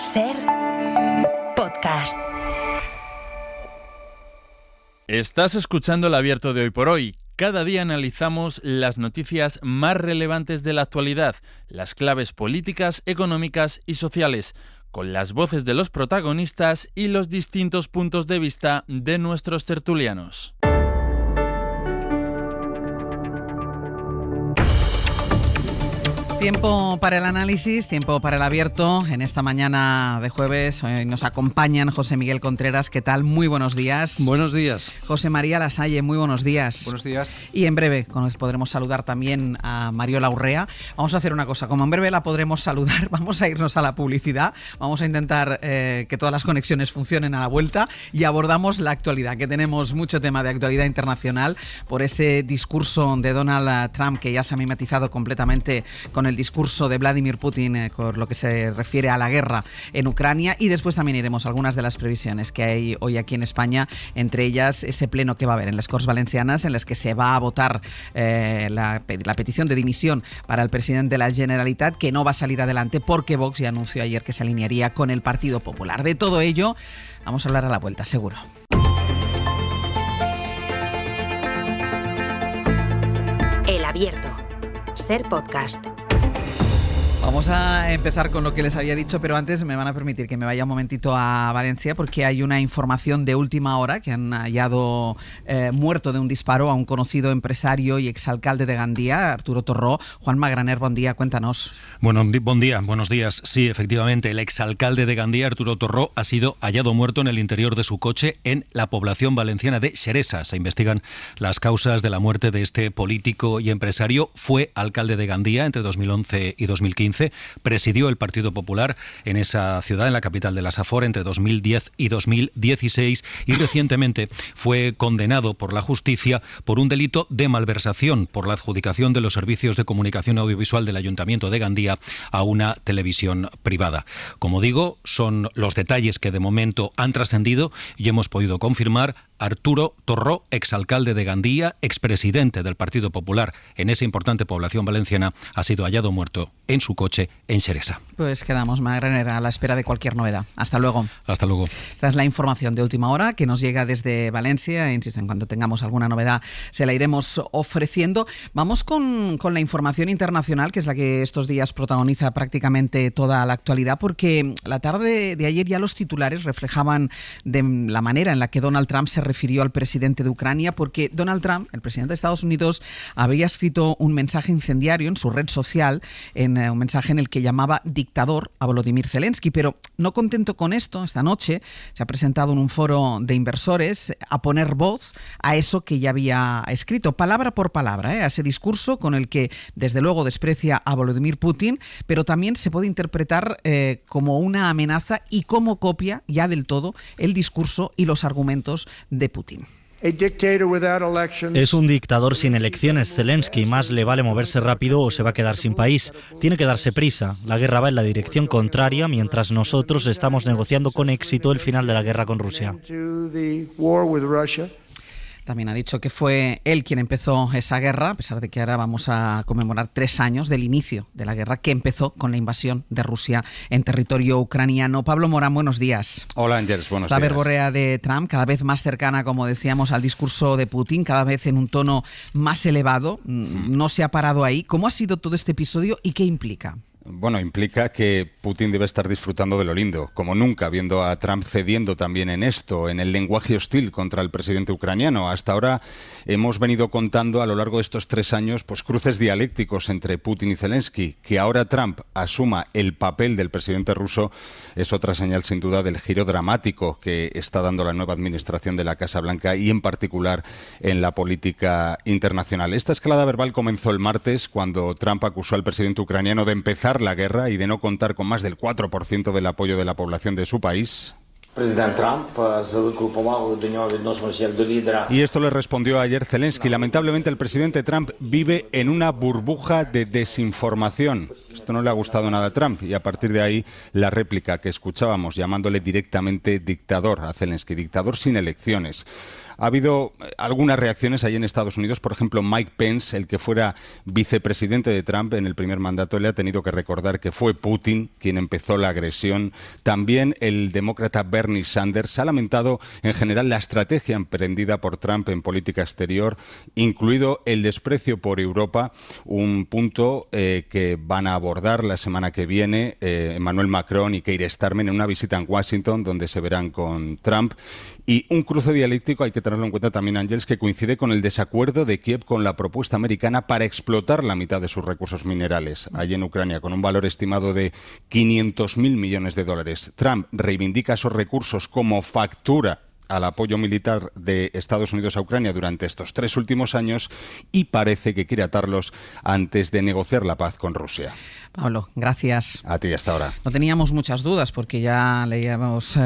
Ser podcast. Estás escuchando El Abierto de Hoy por Hoy. Cada día analizamos las noticias más relevantes de la actualidad, las claves políticas, económicas y sociales, con las voces de los protagonistas y los distintos puntos de vista de nuestros tertulianos. Tiempo para el análisis, tiempo para el abierto. En esta mañana de jueves hoy nos acompañan José Miguel Contreras. ¿Qué tal? Muy buenos días. Buenos días. José María Lasalle, muy buenos días. Buenos días. Y en breve podremos saludar también a Mariola Urrea. Vamos a hacer una cosa, como en breve la podremos saludar, vamos a irnos a la publicidad, vamos a intentar que todas las conexiones funcionen a la vuelta y abordamos la actualidad, que tenemos mucho tema de actualidad internacional por ese discurso de Donald Trump que ya se ha mimetizado completamente con el discurso de Vladimir Putin por lo que se refiere a la guerra en Ucrania, y después también iremos a algunas de las previsiones que hay hoy aquí en España, entre ellas ese pleno que va a haber en las Corts Valencianas en las que se va a votar la petición de dimisión para el presidente de la Generalitat, que no va a salir adelante porque Vox ya anunció ayer que se alinearía con el Partido Popular. De todo ello vamos a hablar a la vuelta, seguro. El Abierto. Ser podcast. Vamos a empezar con lo que les había dicho, pero antes me van a permitir que me vaya un momentito a Valencia porque hay una información de última hora que han hallado muerto de un disparo a un conocido empresario y exalcalde de Gandía, Arturo Torró. Juan Magraner, buen día, cuéntanos. Bueno, buenos días. Sí, efectivamente, el exalcalde de Gandía, Arturo Torró, ha sido hallado muerto en el interior de su coche en la población valenciana de Xeresa. Se investigan las causas de la muerte de este político y empresario. Fue alcalde de Gandía entre 2011 y 2015. Presidió el Partido Popular en esa ciudad, en la capital de la Safor, entre 2010 y 2016 y recientemente fue condenado por la justicia por un delito de malversación por la adjudicación de los servicios de comunicación audiovisual del Ayuntamiento de Gandía a una televisión privada. Como digo, son los detalles que de momento han trascendido y hemos podido confirmar. Arturo Torró, exalcalde de Gandía, expresidente del Partido Popular en esa importante población valenciana, ha sido hallado muerto en su coche en Xeresa. Pues quedamos, Magraner, a la espera de cualquier novedad. Hasta luego. Hasta luego. Esta es la información de última hora que nos llega desde Valencia. Insisto, en cuanto tengamos alguna novedad se la iremos ofreciendo. Vamos con la información internacional, que es la que estos días protagoniza prácticamente toda la actualidad, porque la tarde de ayer ya los titulares reflejaban de la manera en la que Donald Trump se refirió al presidente de Ucrania, porque Donald Trump, el presidente de Estados Unidos, había escrito un mensaje incendiario en su red social, un mensaje en el que llamaba dictador a Volodymyr Zelensky. Pero no contento con esto, esta noche se ha presentado en un foro de inversores a poner voz a eso que ya había escrito, palabra por palabra, a ese discurso con el que desde luego desprecia a Vladimir Putin, pero también se puede interpretar como una amenaza y como copia ya del todo el discurso y los argumentos de Putin. Es un dictador sin elecciones, Zelensky. Más le vale moverse rápido o se va a quedar sin país. Tiene que darse prisa. La guerra va en la dirección contraria mientras nosotros estamos negociando con éxito el final de la guerra con Rusia. También ha dicho que fue él quien empezó esa guerra, a pesar de que ahora vamos a conmemorar 3 años del inicio de la guerra que empezó con la invasión de Rusia en territorio ucraniano. Pablo Morán, buenos días. Hola, Ángeles, buenos días. La verborrea de Trump, cada vez más cercana, como decíamos, al discurso de Putin, cada vez en un tono más elevado. No se ha parado ahí. ¿Cómo ha sido todo este episodio y qué implica? Bueno, implica que Putin debe estar disfrutando de lo lindo, como nunca, viendo a Trump cediendo también en esto, en el lenguaje hostil contra el presidente ucraniano. Hasta ahora hemos venido contando a lo largo de estos 3 años pues cruces dialécticos entre Putin y Zelensky. Que ahora Trump asuma el papel del presidente ruso es otra señal sin duda del giro dramático que está dando la nueva administración de la Casa Blanca y en particular en la política internacional. Esta escalada verbal comenzó el martes cuando Trump acusó al presidente ucraniano de empezar la guerra y de no contar con más del 4% del apoyo de la población de su país. Y esto le respondió ayer Zelensky. Lamentablemente el presidente Trump vive en una burbuja de desinformación. Esto no le ha gustado nada a Trump y a partir de ahí la réplica que escuchábamos llamándole directamente dictador a Zelensky, dictador sin elecciones. Ha habido algunas reacciones ahí en Estados Unidos. Por ejemplo, Mike Pence, el que fuera vicepresidente de Trump en el primer mandato, le ha tenido que recordar que fue Putin quien empezó la agresión. También el demócrata Bernie Sanders ha lamentado en general la estrategia emprendida por Trump en política exterior, incluido el desprecio por Europa, un punto que van a abordar la semana que viene Emmanuel Macron y Keir Starmer en una visita en Washington, donde se verán con Trump. Y un cruce dialéctico, hay que tenerlo en cuenta también, Ángels, que coincide con el desacuerdo de Kiev con la propuesta americana para explotar la mitad de sus recursos minerales allí en Ucrania, con un valor estimado de 500.000 millones de dólares. Trump reivindica esos recursos como factura al apoyo militar de Estados Unidos a Ucrania durante estos 3 últimos años y parece que quiere atarlos antes de negociar la paz con Rusia. Pablo, gracias. A ti hasta ahora. No teníamos muchas dudas porque ya le habíamos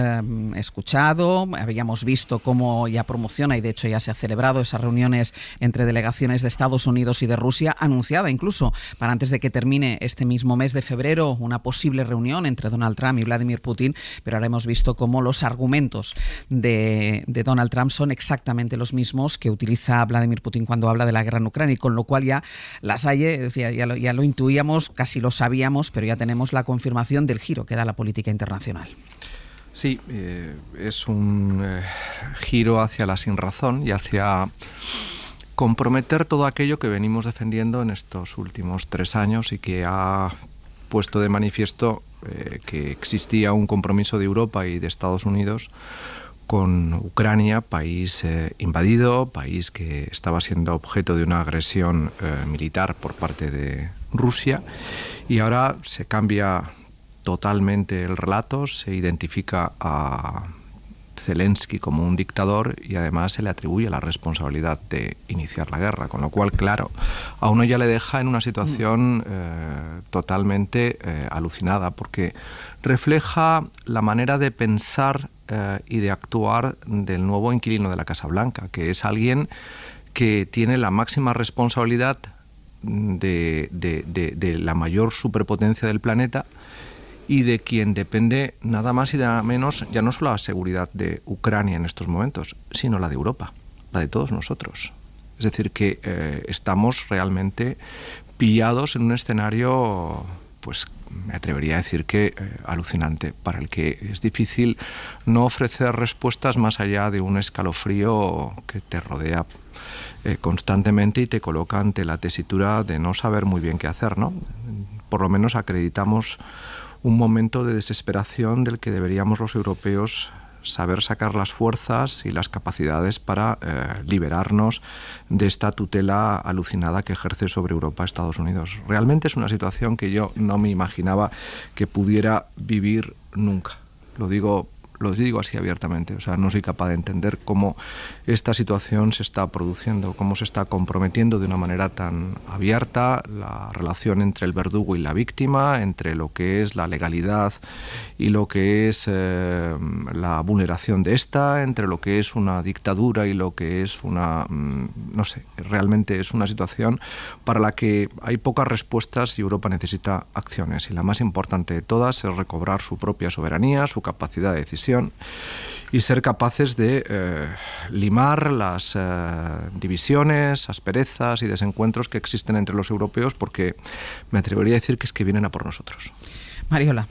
escuchado, habíamos visto cómo ya promociona y de hecho ya se ha celebrado esas reuniones entre delegaciones de Estados Unidos y de Rusia, anunciada incluso para antes de que termine este mismo mes de febrero una posible reunión entre Donald Trump y Vladimir Putin, pero ahora hemos visto cómo los argumentos de Donald Trump son exactamente los mismos que utiliza Vladimir Putin cuando habla de la guerra en Ucrania, y con lo cual ya Lasalle decía, ya lo intuíamos, casi lo sabíamos, pero ya tenemos la confirmación del giro que da la política internacional. Sí, es un giro hacia la sinrazón y hacia comprometer todo aquello que venimos defendiendo en estos últimos 3 años y que ha puesto de manifiesto que existía un compromiso de Europa y de Estados Unidos con Ucrania, país invadido, país que estaba siendo objeto de una agresión militar por parte de Rusia, y ahora se cambia totalmente el relato, se identifica a Zelensky como un dictador y además se le atribuye la responsabilidad de iniciar la guerra, con lo cual, claro, a uno ya le deja en una situación totalmente alucinada, porque refleja la manera de pensar y de actuar del nuevo inquilino de la Casa Blanca, que es alguien que tiene la máxima responsabilidad de la mayor superpotencia del planeta y de quien depende nada más y nada menos, ya no solo la seguridad de Ucrania en estos momentos, sino la de Europa, la de todos nosotros. Es decir, que estamos realmente pillados en un escenario, pues me atrevería a decir que alucinante, para el que es difícil no ofrecer respuestas más allá de un escalofrío que te rodea constantemente y te coloca ante la tesitura de no saber muy bien qué hacer, ¿no? Por lo menos acreditamos un momento de desesperación del que deberíamos los europeos saber sacar las fuerzas y las capacidades para liberarnos de esta tutela alucinada que ejerce sobre Europa Estados Unidos. Realmente es una situación que yo no me imaginaba que pudiera vivir nunca. Lo digo así abiertamente, o sea, no soy capaz de entender cómo esta situación se está produciendo, cómo se está comprometiendo de una manera tan abierta la relación entre el verdugo y la víctima, entre lo que es la legalidad y lo que es la vulneración de esta, entre lo que es una dictadura y lo que es una, no sé, realmente es una situación para la que hay pocas respuestas y Europa necesita acciones, y la más importante de todas es recobrar su propia soberanía, su capacidad de decisión y ser capaces de limar las divisiones, asperezas y desencuentros que existen entre los europeos, porque me atrevería a decir que es que vienen a por nosotros. Mariola.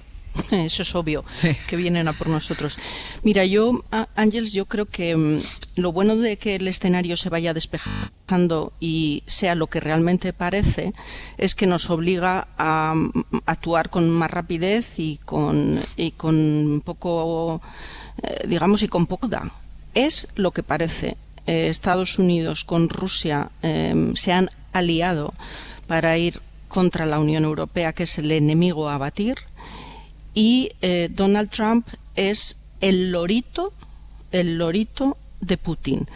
Eso es obvio, sí, que vienen a por nosotros. Mira, Ángels, yo creo que lo bueno de que el escenario se vaya despejando y sea lo que realmente parece es que nos obliga a actuar con más rapidez y con poco, digamos, y con poco da. Es lo que parece. Estados Unidos con Rusia se han aliado para ir contra la Unión Europea, que es el enemigo a abatir. Y Donald Trump es el lorito de Putin.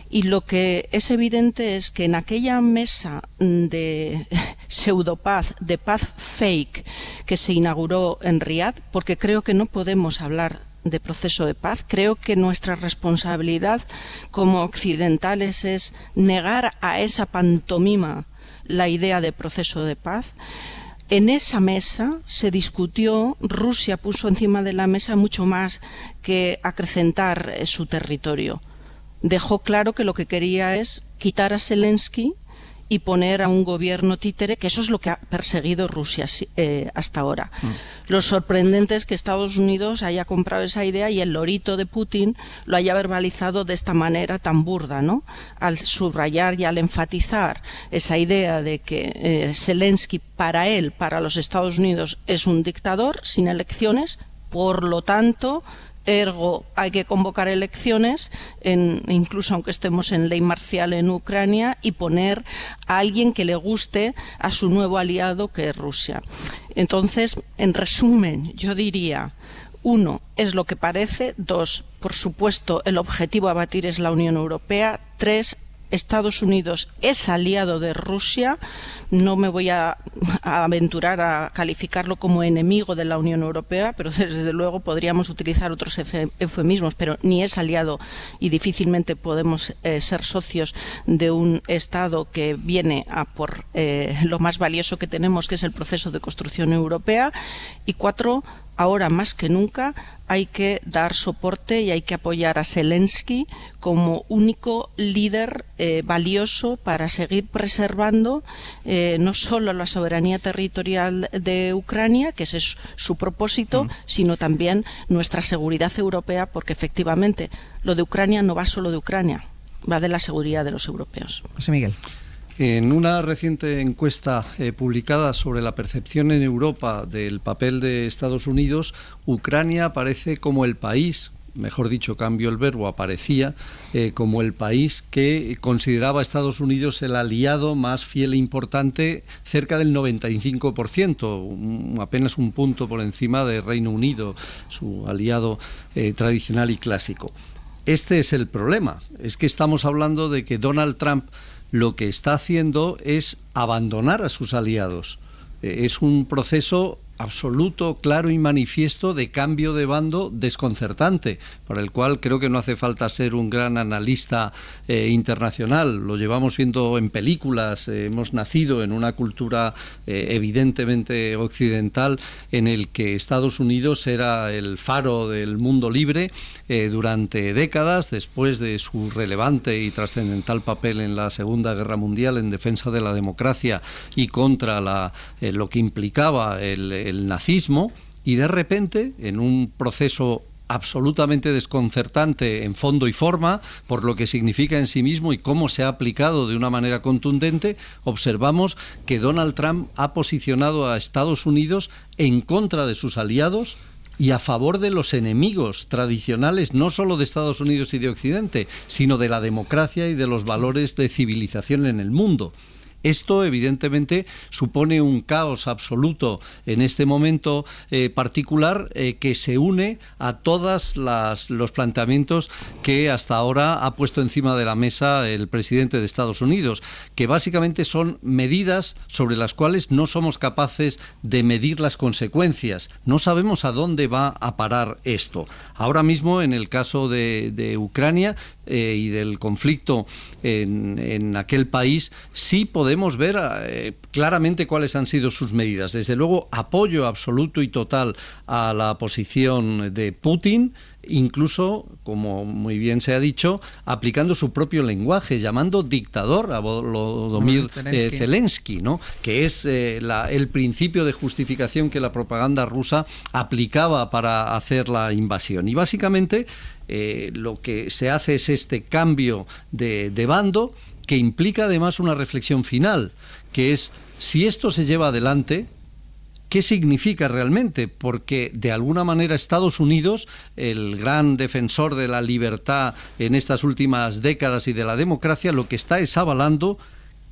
Y lo que es evidente es que en aquella mesa de pseudopaz, de paz fake, que se inauguró en Riad, porque creo que no podemos hablar de proceso de paz, creo que nuestra responsabilidad como occidentales es negar a esa pantomima la idea de proceso de paz. En esa mesa se discutió, Rusia puso encima de la mesa mucho más que acrecentar su territorio. dejó claro que lo que quería es quitar a Zelensky y poner a un gobierno títere, que eso es lo que ha perseguido Rusia hasta ahora. Lo sorprendente es que Estados Unidos haya comprado esa idea y el lorito de Putin lo haya verbalizado de esta manera tan burda, ¿no? Al subrayar y al enfatizar esa idea de que Zelensky para él, para los Estados Unidos, es un dictador sin elecciones, por lo tanto, ergo, hay que convocar elecciones, incluso aunque estemos en ley marcial en Ucrania, y poner a alguien que le guste a su nuevo aliado, que es Rusia. Entonces, en resumen, yo diría, 1, es lo que parece; 2, por supuesto, el objetivo a batir es la Unión Europea; 3, Estados Unidos es aliado de Rusia. No me voy a aventurar a calificarlo como enemigo de la Unión Europea, pero desde luego podríamos utilizar otros eufemismos, pero ni es aliado y difícilmente podemos ser socios de un Estado que viene a por lo más valioso que tenemos, que es el proceso de construcción europea. Y 4, ahora más que nunca hay que dar soporte y hay que apoyar a Zelensky como único líder valioso para seguir preservando no solo la soberanía territorial de Ucrania, que ese es su propósito, sino también nuestra seguridad europea, porque efectivamente lo de Ucrania no va solo de Ucrania, va de la seguridad de los europeos. José Miguel. En una reciente encuesta publicada sobre la percepción en Europa del papel de Estados Unidos, Ucrania aparece como el país, mejor dicho, cambio el verbo, aparecía como el país que consideraba a Estados Unidos el aliado más fiel e importante, cerca del 95%, apenas un punto por encima de Reino Unido, su aliado tradicional y clásico. Este es el problema, es que estamos hablando de que Donald Trump lo que está haciendo es abandonar a sus aliados. Es un proceso absoluto, claro y manifiesto de cambio de bando desconcertante, para el cual creo que no hace falta ser un gran analista internacional. Lo llevamos viendo en películas, hemos nacido en una cultura evidentemente occidental en el que Estados Unidos era el faro del mundo libre durante décadas, después de su relevante y trascendental papel en la Segunda Guerra Mundial en defensa de la democracia y contra lo que implicaba el nazismo, y de repente, en un proceso absolutamente desconcertante en fondo y forma, por lo que significa en sí mismo y cómo se ha aplicado de una manera contundente, observamos que Donald Trump ha posicionado a Estados Unidos en contra de sus aliados y a favor de los enemigos tradicionales, no solo de Estados Unidos y de Occidente, sino de la democracia y de los valores de civilización en el mundo. Esto, evidentemente, supone un caos absoluto en este momento particular que se une a todos los planteamientos que hasta ahora ha puesto encima de la mesa el presidente de Estados Unidos, que básicamente son medidas sobre las cuales no somos capaces de medir las consecuencias. No sabemos a dónde va a parar esto. Ahora mismo, en el caso de Ucrania y del conflicto en aquel país, sí podemos ver claramente cuáles han sido sus medidas. Desde luego, apoyo absoluto y total a la posición de Putin, incluso, como muy bien se ha dicho, aplicando su propio lenguaje, llamando dictador a Volodymyr Zelensky, ¿no? Que es el principio de justificación que la propaganda rusa aplicaba para hacer la invasión. Y básicamente lo que se hace es este cambio de bando, que implica además una reflexión final, que es, si esto se lleva adelante, ¿qué significa realmente? Porque de alguna manera Estados Unidos, el gran defensor de la libertad en estas últimas décadas y de la democracia, lo que está es avalando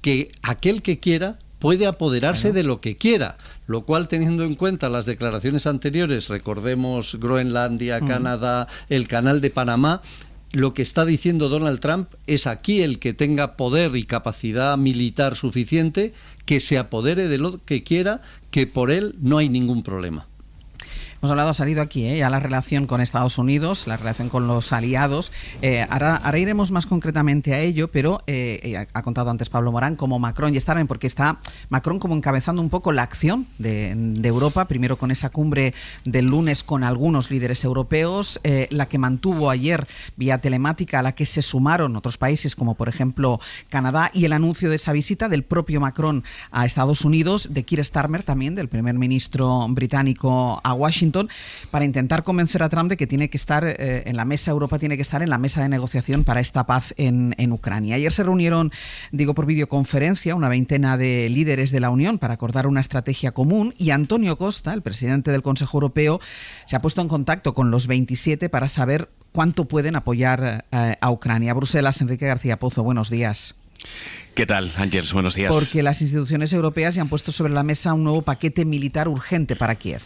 que aquel que quiera puede apoderarse de lo que quiera, lo cual, teniendo en cuenta las declaraciones anteriores, recordemos Groenlandia, Canadá, el Canal de Panamá, lo que está diciendo Donald Trump es: aquí el que tenga poder y capacidad militar suficiente, que se apodere de lo que quiera, que por él no hay ningún problema. ha salido aquí, ya la relación con Estados Unidos, la relación con los aliados. Ahora iremos más concretamente a ello, pero ha contado antes Pablo Morán como Macron, y está bien porque está Macron como encabezando un poco la acción de Europa, primero con esa cumbre del lunes con algunos líderes europeos, la que mantuvo ayer vía telemática, a la que se sumaron otros países como por ejemplo Canadá, y el anuncio de esa visita del propio Macron a Estados Unidos, de Keir Starmer también, del primer ministro británico, a Washington, para intentar convencer a Trump de que tiene que estar en la mesa, Europa tiene que estar en la mesa de negociación para esta paz en Ucrania. Ayer se reunieron, digo por videoconferencia, una veintena de líderes de la Unión para acordar una estrategia común, y Antonio Costa, el presidente del Consejo Europeo, se ha puesto en contacto con los 27 para saber cuánto pueden apoyar a Ucrania. Bruselas, Enrique García Pozo, buenos días. ¿Qué tal, Ángels? Buenos días. Porque las instituciones europeas ya han puesto sobre la mesa un nuevo paquete militar urgente para Kiev.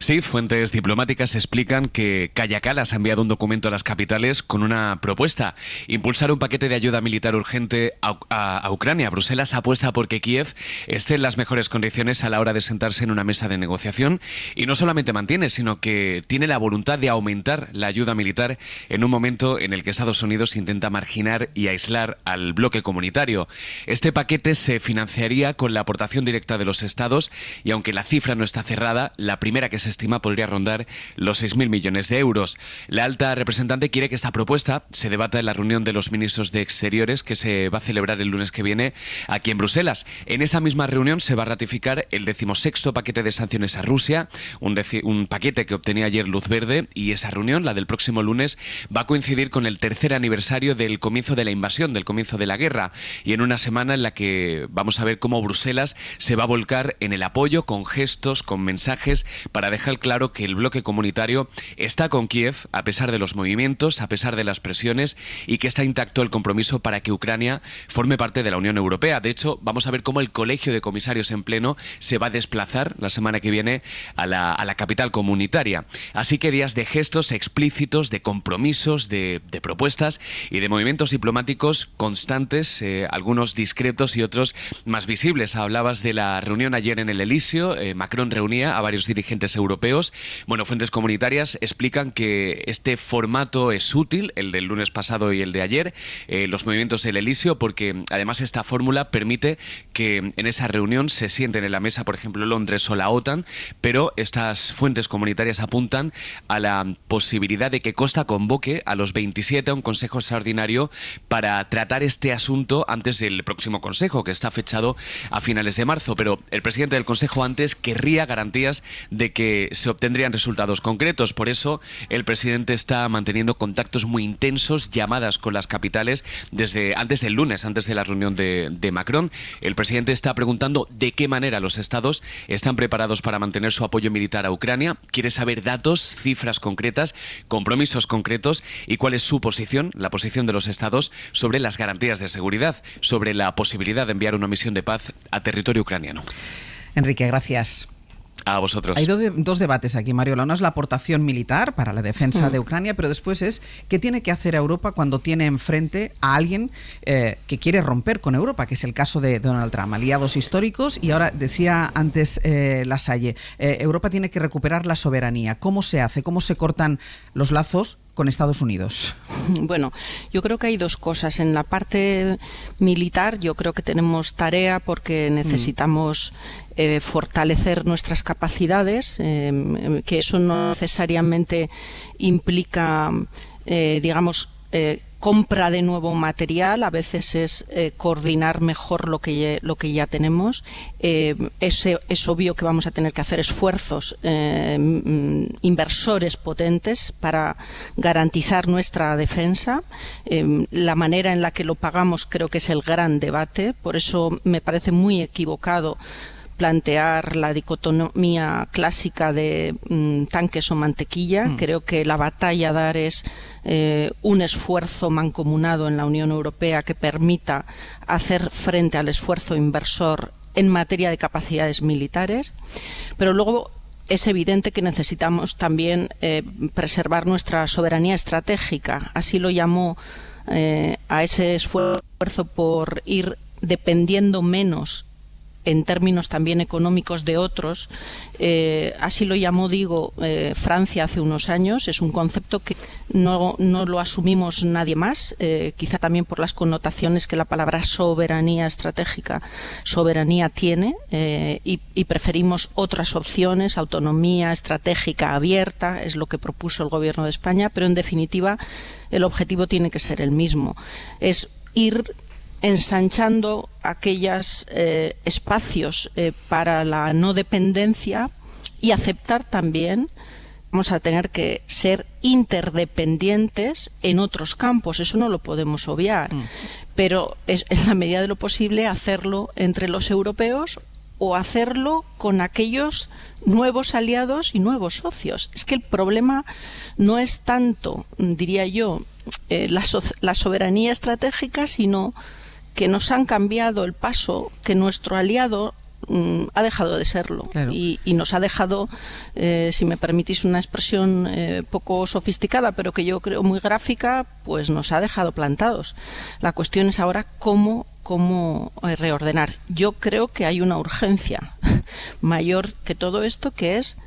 Sí, fuentes diplomáticas explican que Kaja Kallas ha enviado un documento a las capitales con una propuesta: impulsar un paquete de ayuda militar urgente a Ucrania. Bruselas apuesta por que Kiev esté en las mejores condiciones a la hora de sentarse en una mesa de negociación, y no solamente mantiene, sino que tiene la voluntad de aumentar la ayuda militar en un momento en el que Estados Unidos intenta marginar y aislar al bloque comunitario. Este paquete se financiaría con la aportación directa de los estados, y aunque la cifra no está cerrada, la primera que se estima podría rondar los 6.000 millones de euros. La alta representante quiere que esta propuesta se debata en la reunión de los ministros de Exteriores, que se va a celebrar el lunes que viene aquí en Bruselas. En esa misma reunión se va a ratificar el 16º paquete de sanciones a Rusia, un paquete que obtenía ayer luz verde, y esa reunión, la del próximo lunes, va a coincidir con el tercer aniversario del comienzo de la invasión, del comienzo de la guerra, y en una semana en la que vamos a ver cómo Bruselas se va a volcar en el apoyo, con gestos, con mensajes, para dejar claro que el bloque comunitario está con Kiev a pesar de los movimientos, a pesar de las presiones, y que está intacto el compromiso para que Ucrania forme parte de la Unión Europea. De hecho, vamos a ver cómo el Colegio de Comisarios en pleno se va a desplazar la semana que viene a la capital comunitaria. Así que días de gestos explícitos, de compromisos, de propuestas y de movimientos diplomáticos constantes, algunos discretos y otros más visibles. Hablabas de la reunión ayer en el Elíseo. Macron reunía a varios dirigentes europeos. Bueno, fuentes comunitarias explican que este formato es útil, el del lunes pasado y el de ayer, los movimientos del Elíseo, porque además esta fórmula permite que en esa reunión se sienten en la mesa, por ejemplo, Londres o la OTAN, pero estas fuentes comunitarias apuntan a la posibilidad de que Costa convoque a los 27 a un consejo extraordinario para tratar este asunto antes del próximo consejo, que está fechado a finales de marzo. Pero el presidente del consejo antes querría garantías de que se obtendrían resultados concretos. Por eso el presidente está manteniendo contactos muy intensos, llamadas con las capitales desde antes del lunes, antes de la reunión de Macron. El presidente está preguntando de qué manera los estados están preparados para mantener su apoyo militar a Ucrania. Quiere saber datos, cifras concretas, compromisos concretos, y cuál es su posición, la posición de los estados, sobre las garantías de seguridad, sobre la posibilidad de enviar una misión de paz a territorio ucraniano. Enrique, gracias. A vosotros. Hay dos debates aquí, Mariola. Uno es la aportación militar para la defensa de Ucrania, pero después es qué tiene que hacer Europa cuando tiene enfrente a alguien que quiere romper con Europa, que es el caso de Donald Trump. Aliados históricos, y ahora decía antes Lasalle, Europa tiene que recuperar la soberanía. ¿Cómo se hace? ¿Cómo se cortan los lazos con Estados Unidos? Bueno, yo creo que hay dos cosas. En la parte militar yo creo que tenemos tarea, porque necesitamos fortalecer nuestras capacidades, que eso no necesariamente implica, compra de nuevo material. A veces es coordinar mejor lo que ya tenemos. Es obvio que vamos a tener que hacer esfuerzos inversores potentes para garantizar nuestra defensa. La manera en la que lo pagamos creo que es el gran debate. Por eso me parece muy equivocado plantear la dicotomía clásica de tanques o mantequilla. Creo que la batalla a dar es un esfuerzo mancomunado en la Unión Europea que permita hacer frente al esfuerzo inversor en materia de capacidades militares. Pero luego es evidente que necesitamos también preservar nuestra soberanía estratégica. Así lo llamó a ese esfuerzo por ir dependiendo menos en términos también económicos de otros. Así lo llamó, Francia hace unos años. Es un concepto que no lo asumimos nadie más, quizá también por las connotaciones que la palabra soberanía estratégica, soberanía tiene, y preferimos otras opciones. Autonomía estratégica abierta es lo que propuso el Gobierno de España, pero en definitiva el objetivo tiene que ser el mismo. Es ir ensanchando aquellos espacios para la no dependencia y aceptar también, vamos a tener que ser interdependientes en otros campos, eso no lo podemos obviar, pero es en la medida de lo posible hacerlo entre los europeos o hacerlo con aquellos nuevos aliados y nuevos socios. Es que el problema no es tanto, diría yo, la soberanía estratégica, sino que nos han cambiado el paso, que nuestro aliado ha dejado de serlo. Claro. Y nos ha dejado, si me permitís una expresión poco sofisticada, pero que yo creo muy gráfica, pues nos ha dejado plantados. La cuestión es ahora cómo reordenar. Yo creo que hay una urgencia mayor que todo esto, que es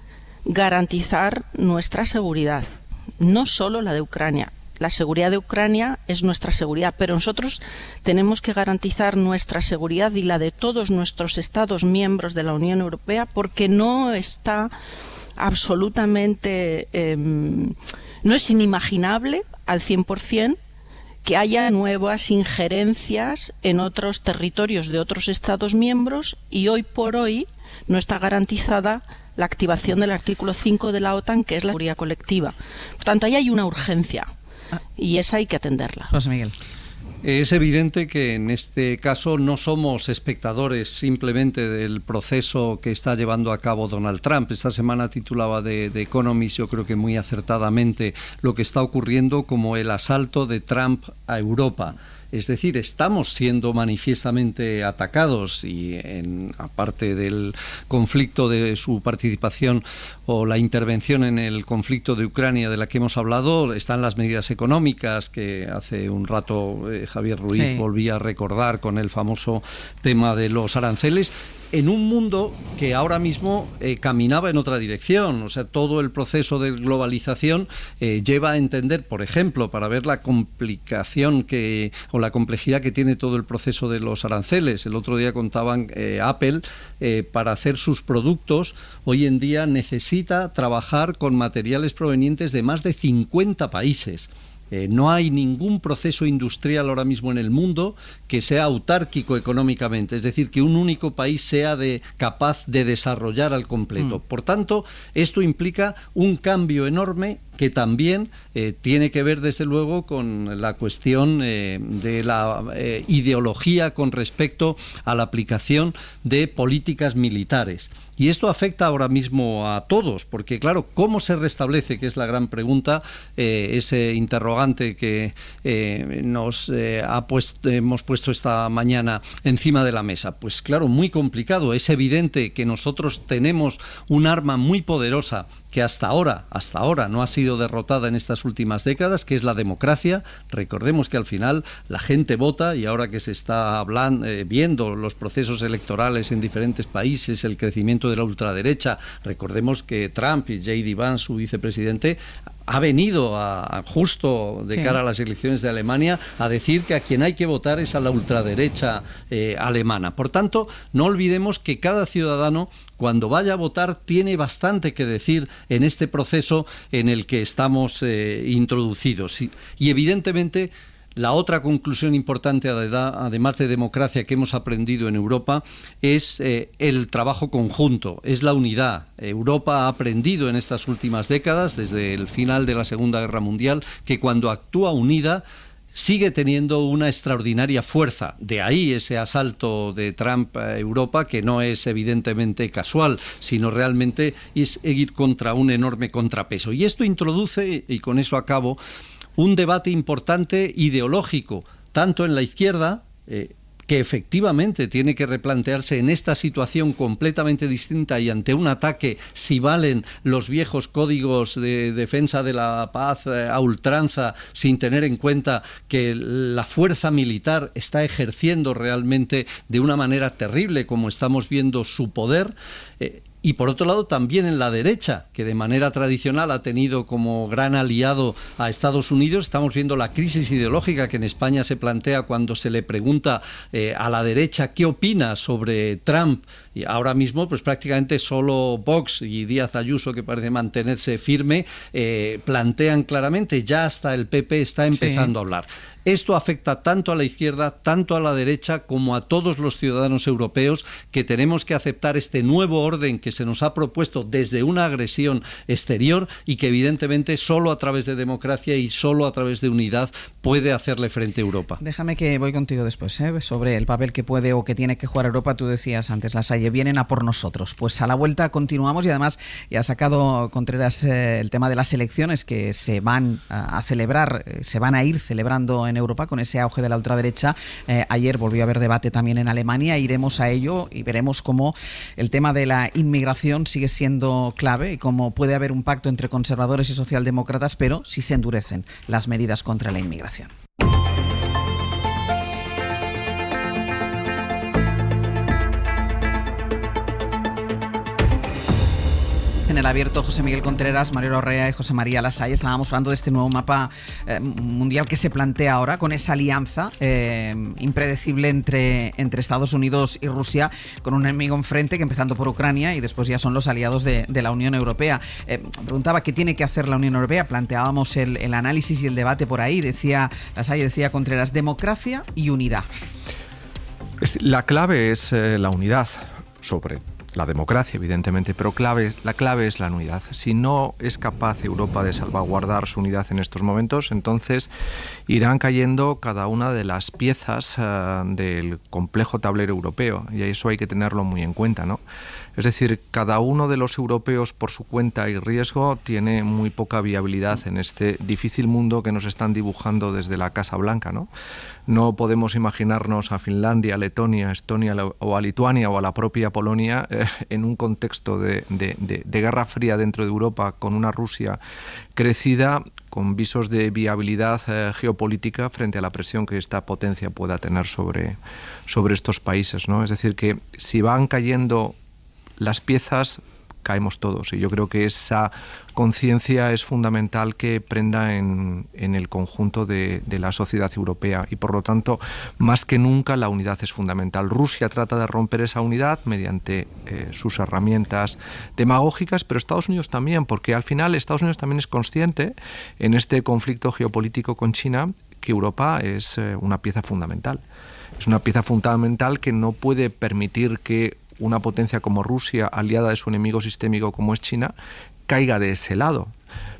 garantizar nuestra seguridad, no solo la de Ucrania. La seguridad de Ucrania es nuestra seguridad, pero nosotros tenemos que garantizar nuestra seguridad y la de todos nuestros Estados miembros de la Unión Europea, porque no está absolutamente, no es inimaginable al 100% que haya nuevas injerencias en otros territorios de otros Estados miembros, y hoy por hoy no está garantizada la activación del artículo 5 de la OTAN, que es la seguridad colectiva. Por tanto, ahí hay una urgencia. Y esa hay que atenderla. José Miguel. Es evidente que en este caso no somos espectadores simplemente del proceso que está llevando a cabo Donald Trump. Esta semana titulaba The Economist, yo creo que muy acertadamente, lo que está ocurriendo como el asalto de Trump a Europa. Es decir, estamos siendo manifiestamente atacados, y aparte del conflicto de su participación o la intervención en el conflicto de Ucrania de la que hemos hablado, están las medidas económicas que hace un rato Javier Ruiz volvía a recordar con el famoso tema de los aranceles, en un mundo que ahora mismo caminaba en otra dirección. O sea, todo el proceso de globalización lleva a entender, por ejemplo, para ver la complicación o la complejidad que tiene todo el proceso de los aranceles. El otro día contaban Apple, para hacer sus productos, hoy en día necesita trabajar con materiales provenientes de más de 50 países. No hay ningún proceso industrial ahora mismo en el mundo que sea autárquico económicamente, es decir, que un único país sea capaz de desarrollar al completo. Por tanto, esto implica un cambio enorme que también tiene que ver, desde luego, con la cuestión de la ideología con respecto a la aplicación de políticas militares. Y esto afecta ahora mismo a todos, porque claro, ¿cómo se restablece? Que es la gran pregunta, ese interrogante que hemos puesto esta mañana encima de la mesa. Pues claro, muy complicado. Es evidente que nosotros tenemos un arma muy poderosa que hasta ahora no ha sido derrotada en estas últimas décadas, que es la democracia. Recordemos que al final la gente vota, y ahora que se está viendo los procesos electorales en diferentes países, el crecimiento de la ultraderecha, recordemos que Trump y J.D. Vance, su vicepresidente, ha venido justo de cara a las elecciones de Alemania a decir que a quien hay que votar es a la ultraderecha alemana. Por tanto, no olvidemos que cada ciudadano, cuando vaya a votar, tiene bastante que decir en este proceso en el que estamos introducidos. Y evidentemente, la otra conclusión importante, además de democracia, que hemos aprendido en Europa, es el trabajo conjunto, es la unidad. Europa ha aprendido en estas últimas décadas, desde el final de la Segunda Guerra Mundial, que cuando actúa unida sigue teniendo una extraordinaria fuerza. De ahí ese asalto de Trump a Europa, que no es evidentemente casual, sino realmente es ir contra un enorme contrapeso. Y esto introduce, y con eso acabo, un debate importante ideológico, tanto en la izquierda, que efectivamente tiene que replantearse en esta situación completamente distinta y ante un ataque si valen los viejos códigos de defensa de la paz a ultranza, sin tener en cuenta que la fuerza militar está ejerciendo realmente de una manera terrible, como estamos viendo su poder. Y por otro lado también en la derecha, que de manera tradicional ha tenido como gran aliado a Estados Unidos. Estamos viendo la crisis ideológica que en España se plantea cuando se le pregunta a la derecha qué opina sobre Trump. Y ahora mismo pues prácticamente solo Vox y Díaz Ayuso, que parece mantenerse firme, plantean claramente, ya hasta el PP está empezando a hablar. Esto afecta tanto a la izquierda, tanto a la derecha, como a todos los ciudadanos europeos, que tenemos que aceptar este nuevo orden que se nos ha propuesto desde una agresión exterior y que evidentemente solo a través de democracia y solo a través de unidad puede hacerle frente a Europa. Déjame que voy contigo después, sobre el papel que puede o que tiene que jugar Europa. Tú decías antes, Lasalle, vienen a por nosotros. Pues a la vuelta continuamos y además ya ha sacado Contreras el tema de las elecciones que se van a celebrar, se van a ir celebrando en Europa con ese auge de la ultraderecha. Ayer volvió a haber debate también en Alemania, iremos a ello y veremos cómo el tema de la inmigración sigue siendo clave y cómo puede haber un pacto entre conservadores y socialdemócratas, pero si se endurecen las medidas contra la inmigración. En el abierto, José Miguel Contreras, Mario Orrea y José María Lasalle estábamos hablando de este nuevo mapa mundial que se plantea ahora con esa alianza impredecible entre Estados Unidos y Rusia, con un enemigo enfrente que empezando por Ucrania y después ya son los aliados de la Unión Europea. Preguntaba qué tiene que hacer la Unión Europea, planteábamos el análisis y el debate por ahí, decía Lasalle, decía Contreras, democracia y unidad. La clave es la unidad sobre la democracia, evidentemente, pero la clave es la unidad. Si no es capaz Europa de salvaguardar su unidad en estos momentos, entonces irán cayendo cada una de las piezas del complejo tablero europeo, y eso hay que tenerlo muy en cuenta, ¿no? Es decir, cada uno de los europeos por su cuenta y riesgo tiene muy poca viabilidad en este difícil mundo que nos están dibujando desde la Casa Blanca, ¿no? No podemos imaginarnos a Finlandia, Letonia, Estonia o a Lituania o a la propia Polonia en un contexto de guerra fría dentro de Europa, con una Rusia crecida, con visos de viabilidad geopolítica frente a la presión que esta potencia pueda tener sobre estos países, ¿no? Es decir, que si van cayendo las piezas, caemos todos, y yo creo que esa conciencia es fundamental que prenda en el conjunto de la sociedad europea, y por lo tanto, más que nunca, la unidad es fundamental. Rusia trata de romper esa unidad mediante sus herramientas demagógicas, pero Estados Unidos también, porque al final Estados Unidos también es consciente en este conflicto geopolítico con China que Europa es una pieza fundamental. Es una pieza fundamental que no puede permitir que una potencia como Rusia, aliada de su enemigo sistémico como es China, caiga de ese lado.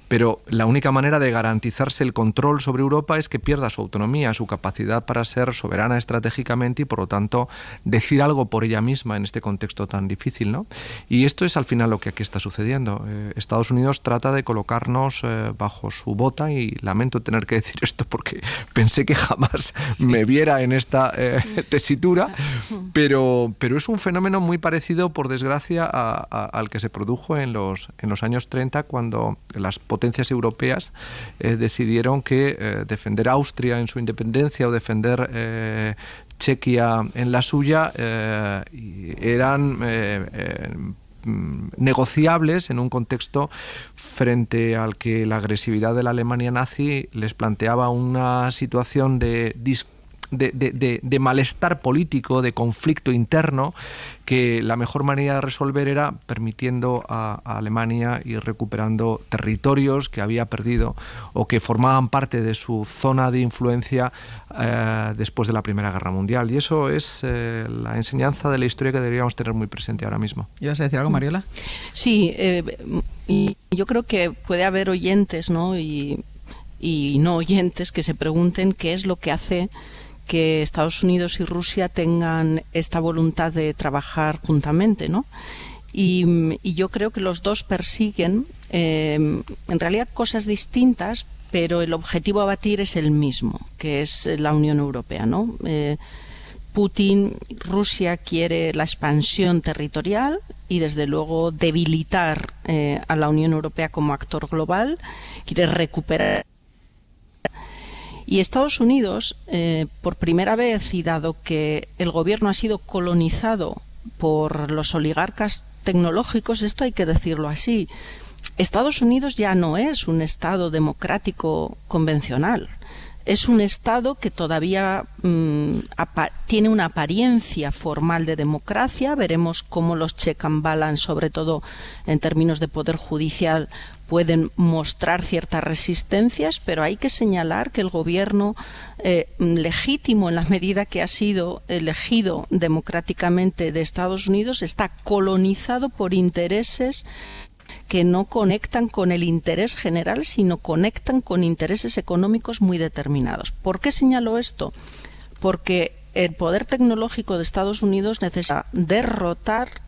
Pero la única manera de garantizarse el control sobre Europa es que pierda su autonomía, su capacidad para ser soberana estratégicamente y, por lo tanto, decir algo por ella misma en este contexto tan difícil, ¿no? Y esto es al final lo que aquí está sucediendo. Estados Unidos trata de colocarnos bajo su bota, y lamento tener que decir esto porque pensé que jamás me viera en esta tesitura, pero es un fenómeno muy parecido, por desgracia, al que se produjo en los años 30, cuando las potencias europeas decidieron que defender a Austria en su independencia o defender Chequia en la suya eran negociables en un contexto frente al que la agresividad de la Alemania nazi les planteaba una situación de malestar político, de conflicto interno, que la mejor manera de resolver era permitiendo a Alemania ir recuperando territorios que había perdido o que formaban parte de su zona de influencia después de la Primera Guerra Mundial. Y eso es la enseñanza de la historia que deberíamos tener muy presente ahora mismo. ¿Ibas a decir algo, Mariola? Sí, y yo creo que puede haber oyentes, ¿no? y no oyentes que se pregunten qué es lo que hace que Estados Unidos y Rusia tengan esta voluntad de trabajar juntamente, ¿no? Y yo creo que los dos persiguen en realidad cosas distintas, pero el objetivo a batir es el mismo, que es la Unión Europea, ¿no? Putin, Rusia quiere la expansión territorial y desde luego debilitar a la Unión Europea como actor global, quiere recuperar. Y Estados Unidos, por primera vez, y dado que el gobierno ha sido colonizado por los oligarcas tecnológicos, esto hay que decirlo así, Estados Unidos ya no es un Estado democrático convencional. Es un Estado que todavía tiene una apariencia formal de democracia. Veremos cómo los check and balance, sobre todo en términos de poder judicial, pueden mostrar ciertas resistencias, pero hay que señalar que el gobierno legítimo, en la medida que ha sido elegido democráticamente de Estados Unidos, está colonizado por intereses que no conectan con el interés general, sino conectan con intereses económicos muy determinados. ¿Por qué señalo esto? Porque el poder tecnológico de Estados Unidos necesita derrotar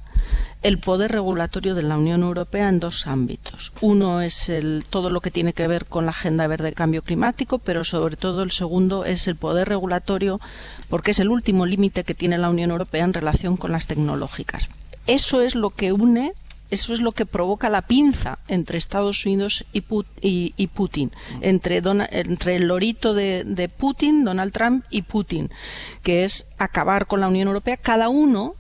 el poder regulatorio de la Unión Europea en dos ámbitos. Uno es todo lo que tiene que ver con la Agenda Verde de Cambio Climático, pero sobre todo el segundo es el poder regulatorio, porque es el último límite que tiene la Unión Europea en relación con las tecnológicas. Eso es lo que une. Eso es lo que provoca la pinza entre Estados Unidos y Putin, entre el lorito de Putin, Donald Trump, y Putin, que es acabar con la Unión Europea, cada uno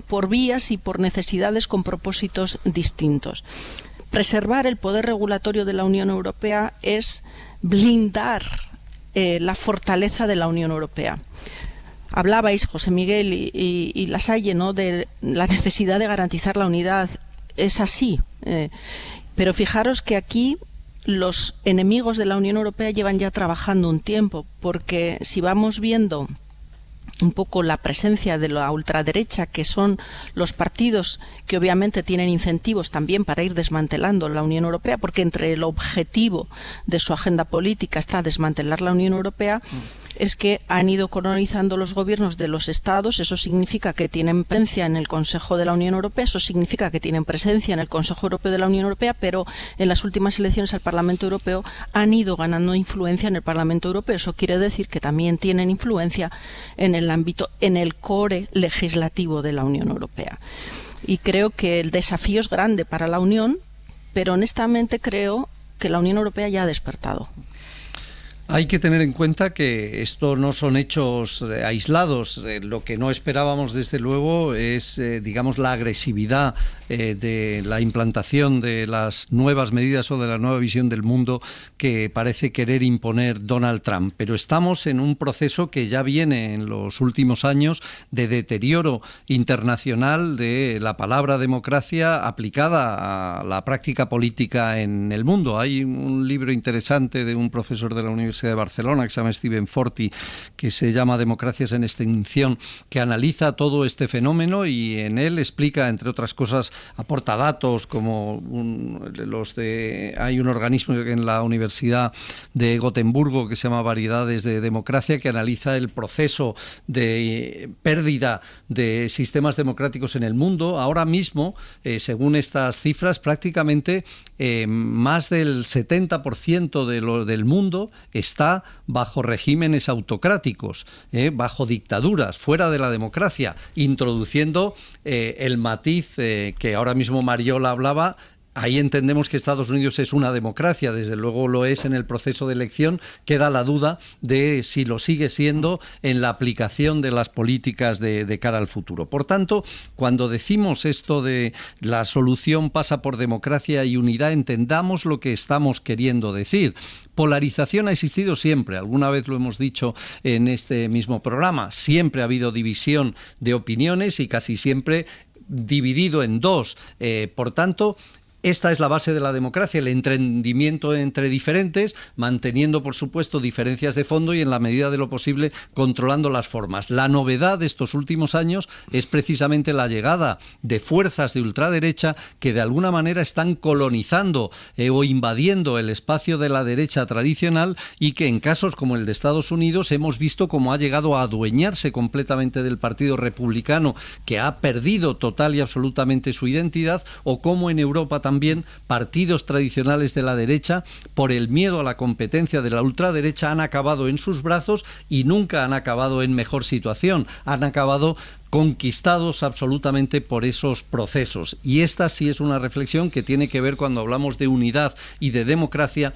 por vías y por necesidades con propósitos distintos. Preservar el poder regulatorio de la Unión Europea es blindar la fortaleza de la Unión Europea. Hablabais, José Miguel y Lasalle, ¿no?, de la necesidad de garantizar la unidad. Es así, pero fijaros que aquí los enemigos de la Unión Europea llevan ya trabajando un tiempo, porque si vamos viendo un poco la presencia de la ultraderecha, que son los partidos que obviamente tienen incentivos también para ir desmantelando la Unión Europea, porque entre el objetivo de su agenda política está desmantelar la Unión Europea, es que han ido colonizando los gobiernos de los estados. Eso significa que tienen presencia en el Consejo de la Unión Europea, eso significa que tienen presencia en el Consejo Europeo de la Unión Europea, pero en las últimas elecciones al Parlamento Europeo han ido ganando influencia en el Parlamento Europeo. Eso quiere decir que también tienen influencia en el ámbito, en el core legislativo de la Unión Europea. Y creo que el desafío es grande para la Unión, pero honestamente creo que la Unión Europea ya ha despertado. Hay que tener en cuenta que esto no son hechos aislados. Lo que no esperábamos, desde luego, es, digamos, la agresividad de la implantación de las nuevas medidas o de la nueva visión del mundo que parece querer imponer Donald Trump. Pero estamos en un proceso que ya viene en los últimos años de deterioro internacional de la palabra democracia aplicada a la práctica política en el mundo. Hay un libro interesante de un profesor de la Universidad de Barcelona que se llama Stephen Forti, que se llama Democracias en extinción, que analiza todo este fenómeno y en él explica, entre otras cosas, aporta datos como hay un organismo en la Universidad de Gotemburgo que se llama Variedades de Democracia, que analiza el proceso de pérdida de sistemas democráticos en el mundo. Ahora mismo, según estas cifras, prácticamente más del 70% del mundo está bajo regímenes autocráticos, bajo dictaduras, fuera de la democracia, introduciendo el matiz que ahora mismo Mariola hablaba. Ahí entendemos que Estados Unidos es una democracia, desde luego lo es en el proceso de elección. Queda la duda de si lo sigue siendo en la aplicación de las políticas de cara al futuro. Por tanto, cuando decimos esto de la solución pasa por democracia y unidad, entendamos lo que estamos queriendo decir. Polarización ha existido siempre, alguna vez lo hemos dicho en este mismo programa. Siempre ha habido división de opiniones y casi siempre dividido en dos. Por tanto, esta es la base de la democracia, el entendimiento entre diferentes, manteniendo, por supuesto, diferencias de fondo y, en la medida de lo posible, controlando las formas. La novedad de estos últimos años es precisamente la llegada de fuerzas de ultraderecha que, de alguna manera, están colonizando o invadiendo el espacio de la derecha tradicional y que, en casos como el de Estados Unidos, hemos visto cómo ha llegado a adueñarse completamente del Partido Republicano, que ha perdido total y absolutamente su identidad, o cómo en Europa también, partidos tradicionales de la derecha, por el miedo a la competencia de la ultraderecha, han acabado en sus brazos y nunca han acabado en mejor situación. Han acabado conquistados absolutamente por esos procesos. Y esta sí es una reflexión que tiene que ver, cuando hablamos de unidad y de democracia,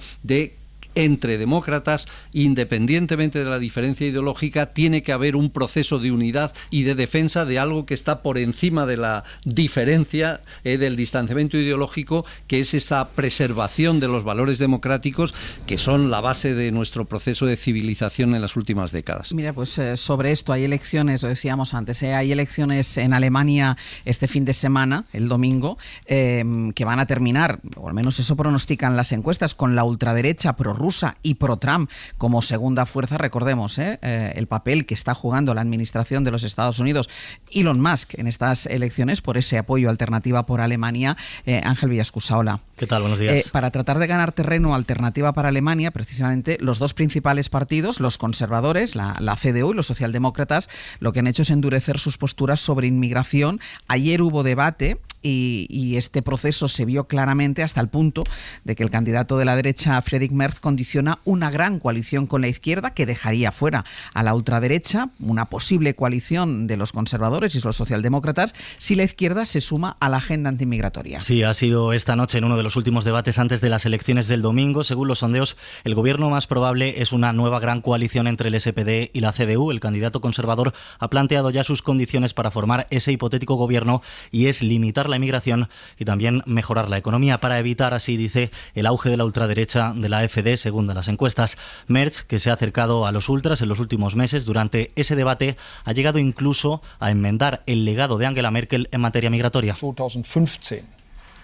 entre demócratas, independientemente de la diferencia ideológica, tiene que haber un proceso de unidad y de defensa de algo que está por encima de la diferencia, del distanciamiento ideológico, que es esa preservación de los valores democráticos que son la base de nuestro proceso de civilización en las últimas décadas. Mira, pues sobre esto hay elecciones, lo decíamos antes, hay elecciones en Alemania este fin de semana, el domingo, que van a terminar, o al menos eso pronostican las encuestas, con la ultraderecha prorrusa y pro-Trump como segunda fuerza. Recordemos el papel que está jugando la administración de los Estados Unidos, Elon Musk, en estas elecciones por ese apoyo a Alternativa por Alemania. Ángel Villascusa, hola. ¿Qué tal? Buenos días. Para tratar de ganar terreno a Alternativa para Alemania, precisamente los dos principales partidos, los conservadores, la CDU y los socialdemócratas, lo que han hecho es endurecer sus posturas sobre inmigración. Ayer hubo debate y este proceso se vio claramente hasta el punto de que el candidato de la derecha, Friedrich Merz, condiciona una gran coalición con la izquierda que dejaría fuera a la ultraderecha, una posible coalición de los conservadores y los socialdemócratas, si la izquierda se suma a la agenda antimigratoria. Sí, ha sido esta noche en uno de los últimos debates antes de las elecciones del domingo. Según los sondeos, el gobierno más probable es una nueva gran coalición entre el SPD y la CDU. El candidato conservador ha planteado ya sus condiciones para formar ese hipotético gobierno, y es limitar la inmigración y también mejorar la economía para evitar, así dice, el auge de la ultraderecha de la AfD, según las encuestas. Merz, que se ha acercado a los ultras en los últimos meses, durante ese debate ha llegado incluso a enmendar el legado de Angela Merkel en materia migratoria. 2015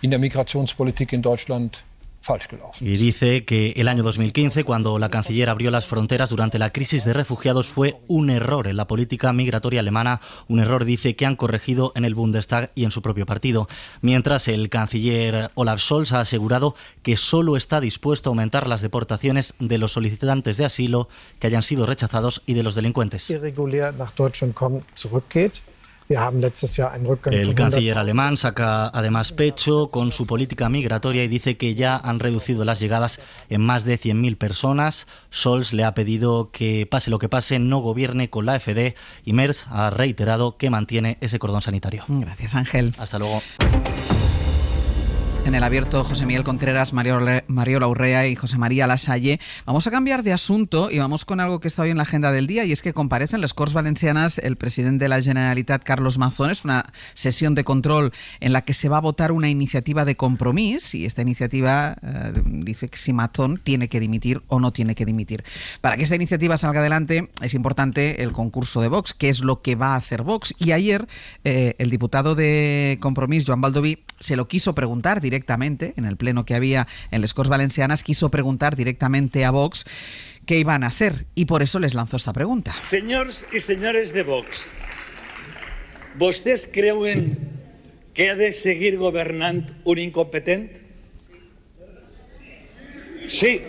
in der Migrationspolitik in Deutschland falsch gelaufen. Y dice que el año 2015, cuando la canciller abrió las fronteras durante la crisis de refugiados, fue un error en la política migratoria alemana, un error, dice, que han corregido en el Bundestag y en su propio partido. Mientras, el canciller Olaf Scholz ha asegurado que solo está dispuesto a aumentar las deportaciones de los solicitantes de asilo que hayan sido rechazados y de los delincuentes. Irregulär nach Deutschland kommt, zurückgeht. El canciller alemán saca además pecho con su política migratoria y dice que ya han reducido las llegadas en más de 100.000 personas. Scholz le ha pedido que, pase lo que pase, no gobierne con la AfD, y Merz ha reiterado que mantiene ese cordón sanitario. Gracias, Ángel. Hasta luego. En el abierto, José Miguel Contreras, Mariola Urrea y José María Lasalle. Vamos a cambiar de asunto y vamos con algo que está hoy en la agenda del día, y es que comparece en les Corts Valencianas el presidente de la Generalitat, Carlos Mazón. Es una sesión de control en la que se va a votar una iniciativa de Compromís, y esta iniciativa dice que si Mazón tiene que dimitir o no tiene que dimitir. Para que esta iniciativa salga adelante es importante el concurso de Vox, que es lo que va a hacer Vox. Y ayer el diputado de Compromís, Joan Baldoví, se lo quiso preguntar directamente en el pleno que había en les Corts Valencianas, quiso preguntar directamente a Vox qué iban a hacer, y por eso les lanzó esta pregunta. Señores y señores de Vox, ¿vostès creuen que ha de seguir gobernando un incompetente? Sí.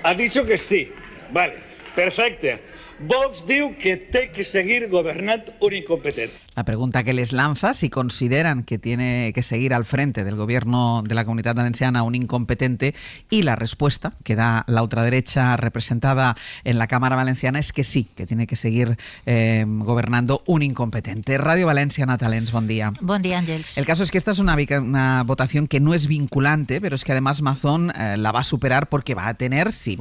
Ha dicho que sí. Vale, perfecto. Vox diu que té que seguir gobernando un incompetente. La pregunta que les lanza, si consideran que tiene que seguir al frente del gobierno de la Comunitat Valenciana un incompetente, y la respuesta que da la ultraderecha representada en la Cámara Valenciana es que sí, que tiene que seguir gobernando un incompetente. Radio Valencia, Natalens, buen día. Buen día, Ángels. El caso es que esta es una votación que no es vinculante, pero es que además Mazón la va a superar, porque va a tener, si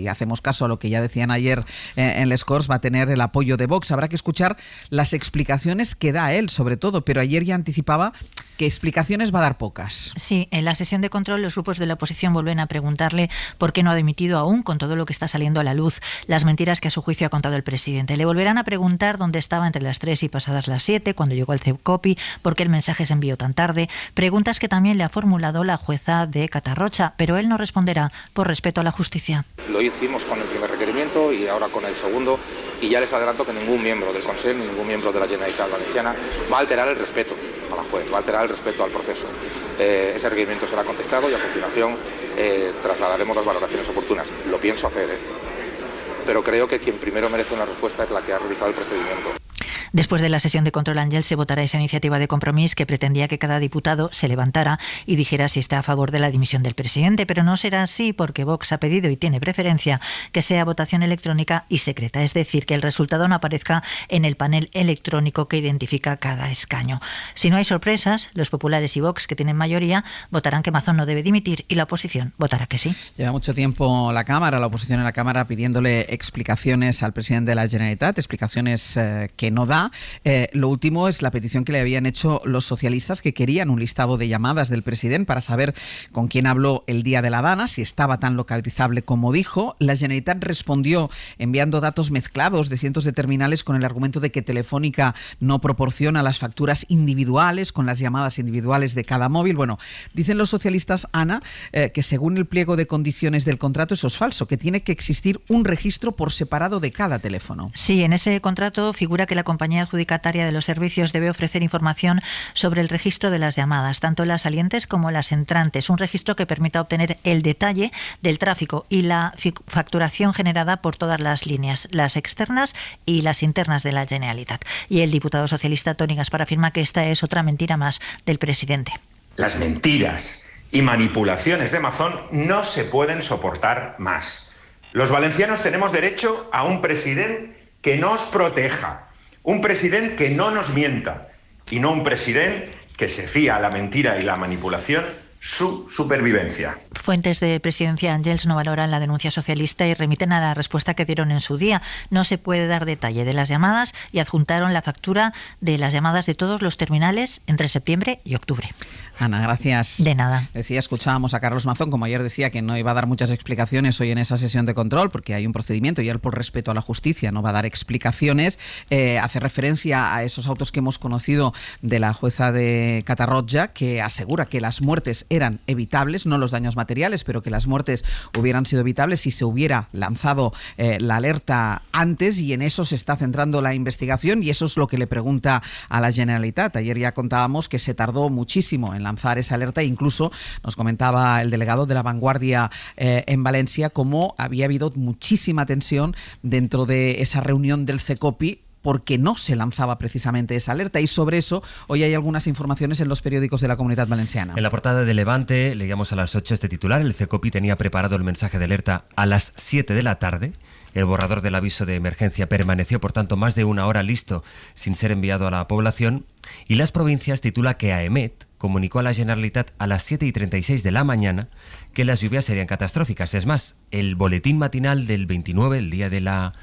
hacemos caso a lo que ya decían ayer en les Corts, va a tener el apoyo de Vox. Habrá que escuchar las explicaciones que da él, sobre todo, pero ayer ya anticipaba que explicaciones va a dar pocas. Sí, en la sesión de control los grupos de la oposición vuelven a preguntarle por qué no ha dimitido aún, con todo lo que está saliendo a la luz, las mentiras que a su juicio ha contado el presidente. Le volverán a preguntar dónde estaba entre las 3 y pasadas las 7, cuando llegó el CEPCOPI, por qué el mensaje se envió tan tarde, preguntas que también le ha formulado la jueza de Catarrocha, pero él no responderá por respeto a la justicia. Lo hicimos con el primer requerimiento y ahora con el segundo, y ya les adelanto que ningún miembro del Consell ni ningún miembro de la Generalitat Valenciana va a alterar el respeto a la juez, va a alterar el respeto al proceso. Ese requerimiento será contestado y a continuación trasladaremos las valoraciones oportunas. Lo pienso hacer, pero creo que quien primero merece una respuesta es la que ha realizado el procedimiento. Después de la sesión de control, Ángels, se votará esa iniciativa de Compromís que pretendía que cada diputado se levantara y dijera si está a favor de la dimisión del presidente, pero no será así porque Vox ha pedido y tiene preferencia que sea votación electrónica y secreta, es decir, que el resultado no aparezca en el panel electrónico que identifica cada escaño. Si no hay sorpresas, los populares y Vox, que tienen mayoría, votarán que Mazón no debe dimitir y la oposición votará que sí. Lleva mucho tiempo la oposición en la Cámara pidiéndole explicaciones al presidente de la Generalitat, explicaciones que no da. Lo último es la petición que le habían hecho los socialistas, que querían un listado de llamadas del presidente para saber con quién habló el día de la Dana, si estaba tan localizable como dijo. La Generalitat respondió enviando datos mezclados de cientos de terminales con el argumento de que Telefónica no proporciona las facturas individuales con las llamadas individuales de cada móvil. Bueno, dicen los socialistas, Ana, que según el pliego de condiciones del contrato eso es falso, que tiene que existir un registro por separado de cada teléfono. Sí, en ese contrato figura que la compañía adjudicataria de los servicios debe ofrecer información sobre el registro de las llamadas, tanto las salientes como las entrantes, un registro que permita obtener el detalle del tráfico y la facturación generada por todas las líneas, las externas y las internas de la Generalitat. Y el diputado socialista Toni Gaspar afirma que esta es otra mentira más del presidente. Las mentiras y manipulaciones de Mazón no se pueden soportar más. Los valencianos tenemos derecho a un presidente que nos proteja, un presidente que no nos mienta y no un presidente que se fía a la mentira y la manipulación su supervivencia. Fuentes de Presidencia, Ángels, no valoran la denuncia socialista y remiten a la respuesta que dieron en su día. No se puede dar detalle de las llamadas y adjuntaron la factura de las llamadas de todos los terminales entre septiembre y octubre. Ana, gracias. De nada. Escuchábamos a Carlos Mazón, como ayer decía, que no iba a dar muchas explicaciones hoy en esa sesión de control porque hay un procedimiento y él, por respeto a la justicia, no va a dar explicaciones. Hace referencia a esos autos que hemos conocido de la jueza de Catarroja, que asegura que las muertes eran evitables, no los daños materiales, pero que las muertes hubieran sido evitables si se hubiera lanzado la alerta antes, y en eso se está centrando la investigación y eso es lo que le pregunta a la Generalitat. Ayer ya contábamos que se tardó muchísimo en lanzar esa alerta, e incluso nos comentaba el delegado de La Vanguardia en Valencia cómo había habido muchísima tensión dentro de esa reunión del CECOPI porque no se lanzaba precisamente esa alerta, y sobre eso hoy hay algunas informaciones en los periódicos de la Comunidad Valenciana. En la portada de Levante leíamos a las 8 este titular: el CECOPI tenía preparado el mensaje de alerta a las 7 de la tarde. El borrador del aviso de emergencia permaneció, por tanto, más de una hora listo sin ser enviado a la población. Y Las Provincias titula que AEMET comunicó a la Generalitat a las 7:36 de la mañana que las lluvias serían catastróficas. Es más, el boletín matinal del 29, el día de la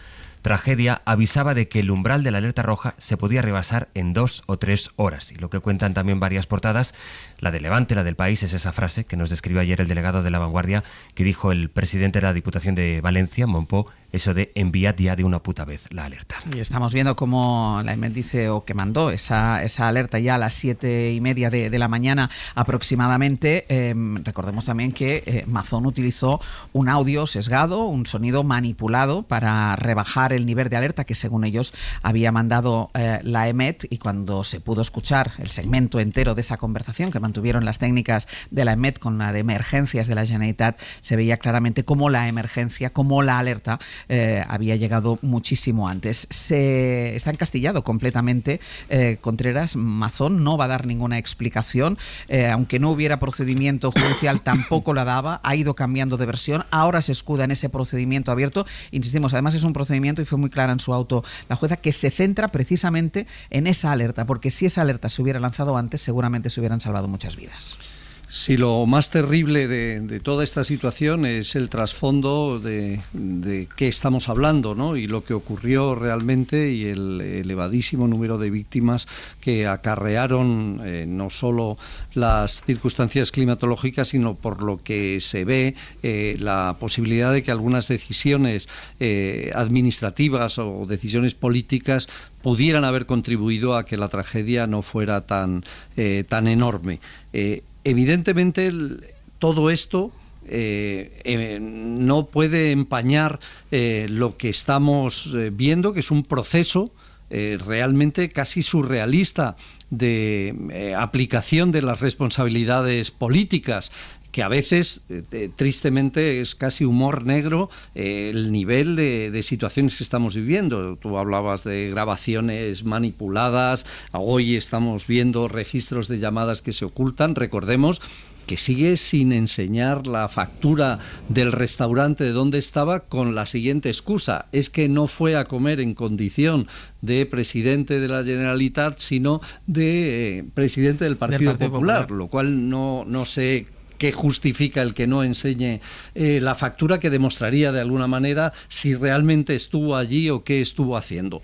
tragedia, avisaba de que el umbral de la alerta roja se podía rebasar en 2 o 3 horas. Y lo que cuentan también varias portadas, la de Levante, la del País, es esa frase que nos describió ayer el delegado de La Vanguardia, que dijo el presidente de la Diputación de Valencia, Monpó, eso de enviad ya de una puta vez la alerta. Y estamos viendo cómo la EMET dice, o que mandó esa alerta ya a las 7:30 de la mañana aproximadamente. Recordemos también que Mazón utilizó un audio sesgado, un sonido manipulado para rebajar el nivel de alerta que según ellos había mandado la EMET, y cuando se pudo escuchar el segmento entero de esa conversación que mantuvieron las técnicas de la EMET con la de emergencias de la Generalitat, se veía claramente cómo la emergencia, cómo la alerta había llegado muchísimo antes. Se está encastillado completamente Contreras. Mazón no va a dar ninguna explicación, aunque no hubiera procedimiento judicial tampoco la daba, ha ido cambiando de versión, ahora se escuda en ese procedimiento abierto. Insistimos, además es un procedimiento, y fue muy clara en su auto la jueza, que se centra precisamente en esa alerta, porque si esa alerta se hubiera lanzado antes seguramente se hubieran salvado muchas vidas. Sí, lo más terrible de toda esta situación es el trasfondo de qué estamos hablando, ¿no? Y lo que ocurrió realmente, y el elevadísimo número de víctimas que acarrearon no solo las circunstancias climatológicas, sino por lo que se ve la posibilidad de que algunas decisiones administrativas o decisiones políticas pudieran haber contribuido a que la tragedia no fuera tan enorme. Evidentemente, todo esto no puede empañar lo que estamos viendo, que es un proceso realmente casi surrealista de aplicación de las responsabilidades políticas, que a veces, tristemente, es casi humor negro el nivel de situaciones que estamos viviendo. Tú hablabas de grabaciones manipuladas, hoy estamos viendo registros de llamadas que se ocultan. Recordemos que sigue sin enseñar la factura del restaurante de donde estaba, con la siguiente excusa: es que no fue a comer en condición de presidente de la Generalitat, sino de presidente del Partido Popular, lo cual no sé qué justifica el que no enseñe la factura que demostraría de alguna manera si realmente estuvo allí o qué estuvo haciendo.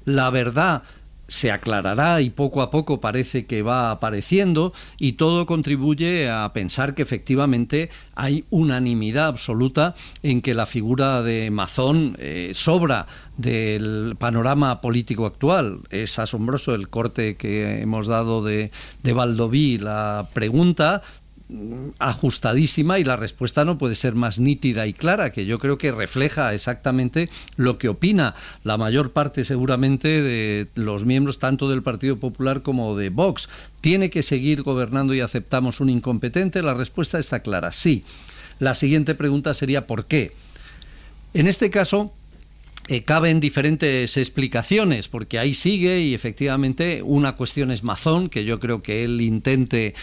La verdad se aclarará y poco a poco parece que va apareciendo, y todo contribuye a pensar que efectivamente hay unanimidad absoluta en que la figura de Mazón sobra del panorama político actual. Es asombroso el corte que hemos dado de Baldoví, la pregunta ajustadísima, y la respuesta no puede ser más nítida y clara, que yo creo que refleja exactamente lo que opina la mayor parte seguramente de los miembros tanto del Partido Popular como de Vox. ¿Tiene que seguir gobernando y aceptamos un incompetente? La respuesta está clara, sí. La siguiente pregunta sería ¿por qué? En este caso caben diferentes explicaciones, porque ahí sigue, y efectivamente una cuestión es Mazón, que yo creo que él intente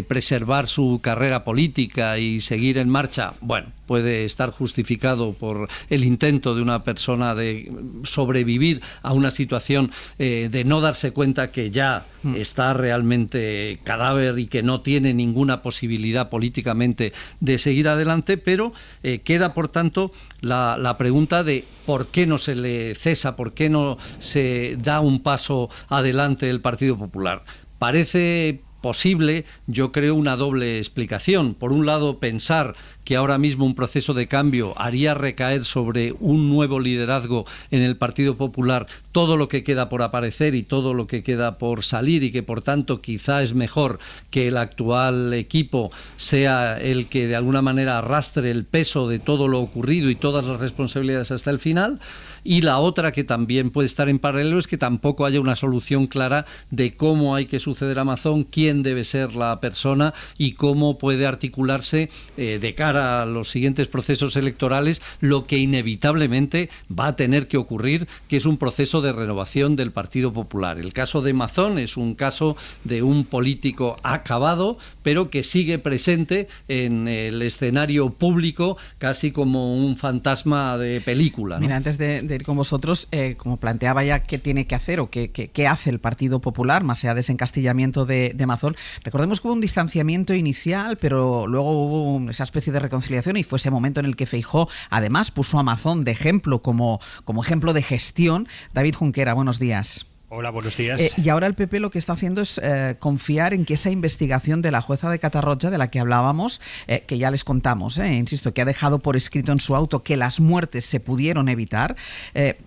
preservar su carrera política y seguir en marcha. Bueno, puede estar justificado por el intento de una persona de sobrevivir a una situación de no darse cuenta que ya está realmente cadáver y que no tiene ninguna posibilidad políticamente de seguir adelante, pero queda por tanto la pregunta de por qué no se le cesa, por qué no se da un paso adelante el Partido Popular. Parece posible, yo creo, una doble explicación. Por un lado, pensar que ahora mismo un proceso de cambio haría recaer sobre un nuevo liderazgo en el Partido Popular todo lo que queda por aparecer y todo lo que queda por salir, y que por tanto quizá es mejor que el actual equipo sea el que de alguna manera arrastre el peso de todo lo ocurrido y todas las responsabilidades hasta el final. Y la otra, que también puede estar en paralelo, es que tampoco haya una solución clara de cómo hay que suceder a Mazón, quién debe ser la persona y cómo puede articularse de cara a los siguientes procesos electorales lo que inevitablemente va a tener que ocurrir, que es un proceso de renovación del Partido Popular. El caso de Mazón es un caso de un político acabado, pero que sigue presente en el escenario público casi como un fantasma de película, ¿no? Mira, antes de ir con vosotros, como planteaba ya qué tiene que hacer o qué hace el Partido Popular, más allá de ese encastillamiento de Mazón, recordemos que hubo un distanciamiento inicial, pero luego hubo esa especie de reconciliación, y fue ese momento en el que Feijóo además puso a Mazón de ejemplo, como ejemplo de gestión. David Junquera, buenos días. Hola, buenos días. Y ahora el PP lo que está haciendo es confiar en que esa investigación de la jueza de Catarroja, de la que hablábamos, que ya les contamos, insisto, que ha dejado por escrito en su auto que las muertes se pudieron evitar,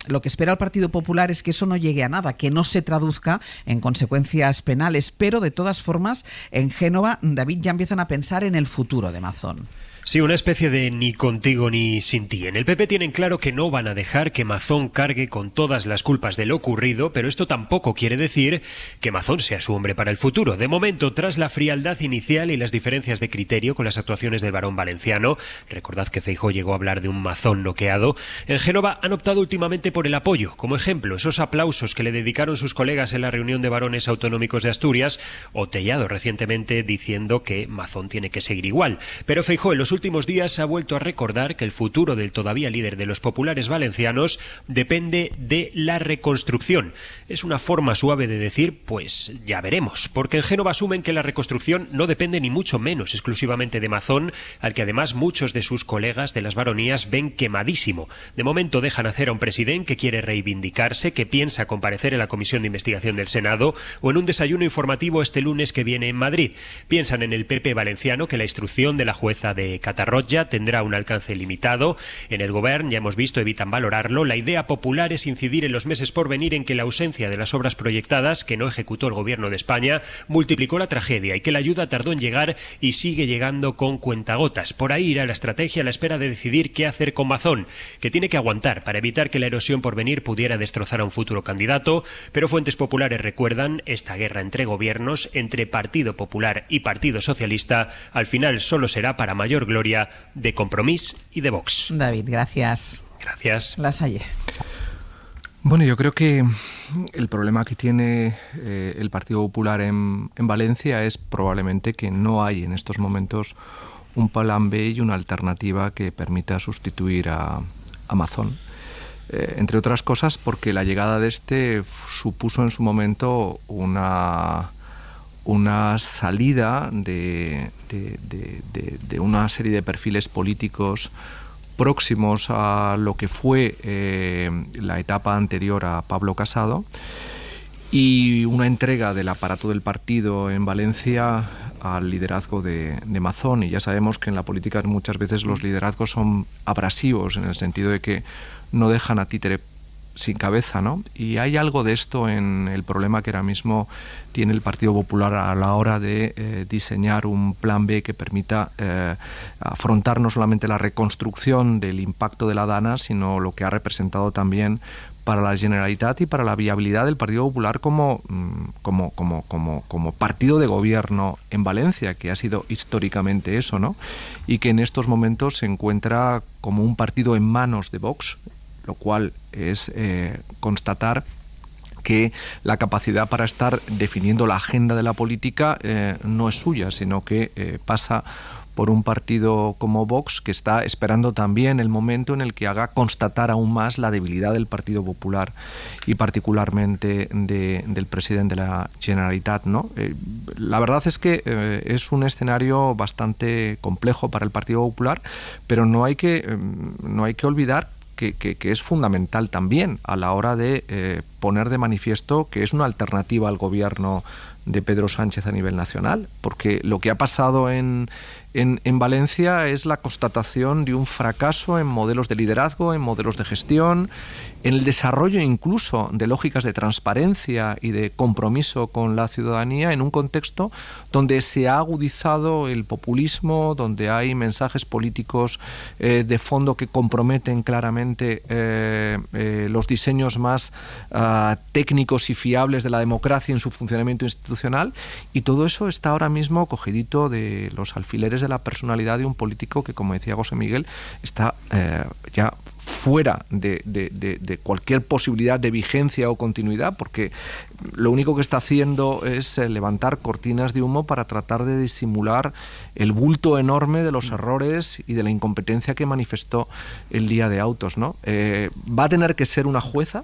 lo que espera el Partido Popular es que eso no llegue a nada, que no se traduzca en consecuencias penales, pero de todas formas, en Génova, David, ya empiezan a pensar en el futuro de Mazón. Sí, una especie de ni contigo ni sin ti. En el PP tienen claro que no van a dejar que Mazón cargue con todas las culpas de lo ocurrido, pero esto tampoco quiere decir que Mazón sea su hombre para el futuro. De momento, tras la frialdad inicial y las diferencias de criterio con las actuaciones del varón valenciano, recordad que Feijóo llegó a hablar de un Mazón noqueado, en Génova han optado últimamente por el apoyo. Como ejemplo, esos aplausos que le dedicaron sus colegas en la reunión de varones autonómicos de Asturias, o Tellado recientemente diciendo que Mazón tiene que seguir igual. Pero Feijóo en los últimos días ha vuelto a recordar que el futuro del todavía líder de los populares valencianos depende de la reconstrucción. Es una forma suave de decir, pues ya veremos, porque en Génova asumen que la reconstrucción no depende ni mucho menos exclusivamente de Mazón, al que además muchos de sus colegas de las baronías ven quemadísimo. De momento dejan hacer a un presidente que quiere reivindicarse, que piensa comparecer en la comisión de investigación del Senado o en un desayuno informativo este lunes que viene en Madrid. Piensan en el PP valenciano que la instrucción de la jueza de Catarroja tendrá un alcance limitado. En el Govern, ya hemos visto, evitan valorarlo. La idea popular es incidir en los meses por venir en que la ausencia de las obras proyectadas que no ejecutó el Gobierno de España multiplicó la tragedia y que la ayuda tardó en llegar y sigue llegando con cuentagotas. Por ahí irá la estrategia a la espera de decidir qué hacer con Mazón, que tiene que aguantar para evitar que la erosión por venir pudiera destrozar a un futuro candidato, pero fuentes populares recuerdan esta guerra entre gobiernos, entre Partido Popular y Partido Socialista, al final solo será para mayor gloria de Compromís y de Vox. David, gracias. Gracias. Lasalle. Bueno, yo creo que el problema que tiene el Partido Popular en Valencia es probablemente que no hay en estos momentos un plan B y una alternativa que permita sustituir a Mazón. Entre otras cosas porque la llegada de este supuso en su momento una salida de una serie de perfiles políticos próximos a lo que fue la etapa anterior a Pablo Casado y una entrega del aparato del partido en Valencia al liderazgo de Mazón. Y ya sabemos que en la política muchas veces los liderazgos son abrasivos en el sentido de que no dejan a títere sin cabeza, ¿no? Y hay algo de esto en el problema que ahora mismo tiene el Partido Popular a la hora de diseñar un plan B que permita afrontar no solamente la reconstrucción del impacto de la Dana, sino lo que ha representado también para la Generalitat y para la viabilidad del Partido Popular como partido de gobierno en Valencia, que ha sido históricamente eso, ¿no? Y que en estos momentos se encuentra como un partido en manos de Vox, lo cual es constatar que la capacidad para estar definiendo la agenda de la política no es suya, sino que pasa por un partido como Vox, que está esperando también el momento en el que haga constatar aún más la debilidad del Partido Popular y particularmente del presidente de la Generalitat, ¿no? La verdad es que es un escenario bastante complejo para el Partido Popular, pero no hay que olvidar que es fundamental también a la hora de poner de manifiesto que es una alternativa al gobierno de Pedro Sánchez a nivel nacional, porque lo que ha pasado en Valencia es la constatación de un fracaso en modelos de liderazgo, en modelos de gestión, en el desarrollo incluso de lógicas de transparencia y de compromiso con la ciudadanía en un contexto donde se ha agudizado el populismo, donde hay mensajes políticos de fondo que comprometen claramente los diseños más técnicos y fiables de la democracia en su funcionamiento institucional, y todo eso está ahora mismo cogidito de los alfileres de la personalidad de un político que, como decía José Miguel, está ya fuera de cualquier posibilidad de vigencia o continuidad, porque lo único que está haciendo es levantar cortinas de humo para tratar de disimular el bulto enorme de los errores y de la incompetencia que manifestó el día de Autos, ¿no? Va a tener que ser una jueza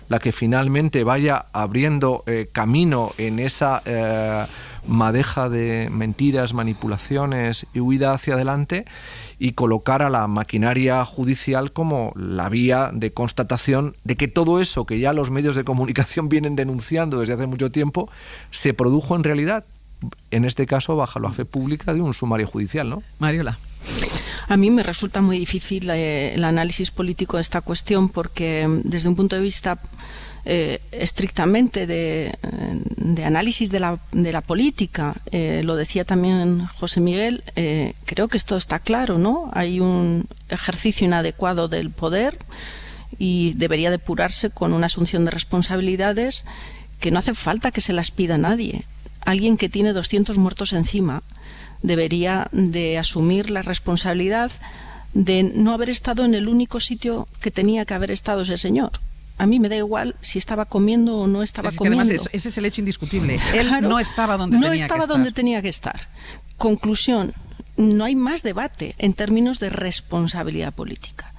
la que finalmente vaya abriendo camino en esa madeja de mentiras, manipulaciones y huida hacia adelante, y colocar a la maquinaria judicial como la vía de constatación de que todo eso que ya los medios de comunicación vienen denunciando desde hace mucho tiempo se produjo en realidad, en este caso bajo la fe pública de un sumario judicial, ¿no? Mariola. A mí me resulta muy difícil el análisis político de esta cuestión, porque desde un punto de vista estrictamente de análisis de la política, lo decía también José Miguel, creo que esto está claro, ¿no? Hay un ejercicio inadecuado del poder y debería depurarse con una asunción de responsabilidades que no hace falta que se las pida a nadie. Alguien que tiene 200 muertos encima debería de asumir la responsabilidad de no haber estado en el único sitio que tenía que haber estado ese señor. A mí me da igual si estaba comiendo o no estaba comiendo. Además, ese es el hecho indiscutible. Él no estaba donde tenía que estar. Conclusión, no hay más debate en términos de responsabilidad política.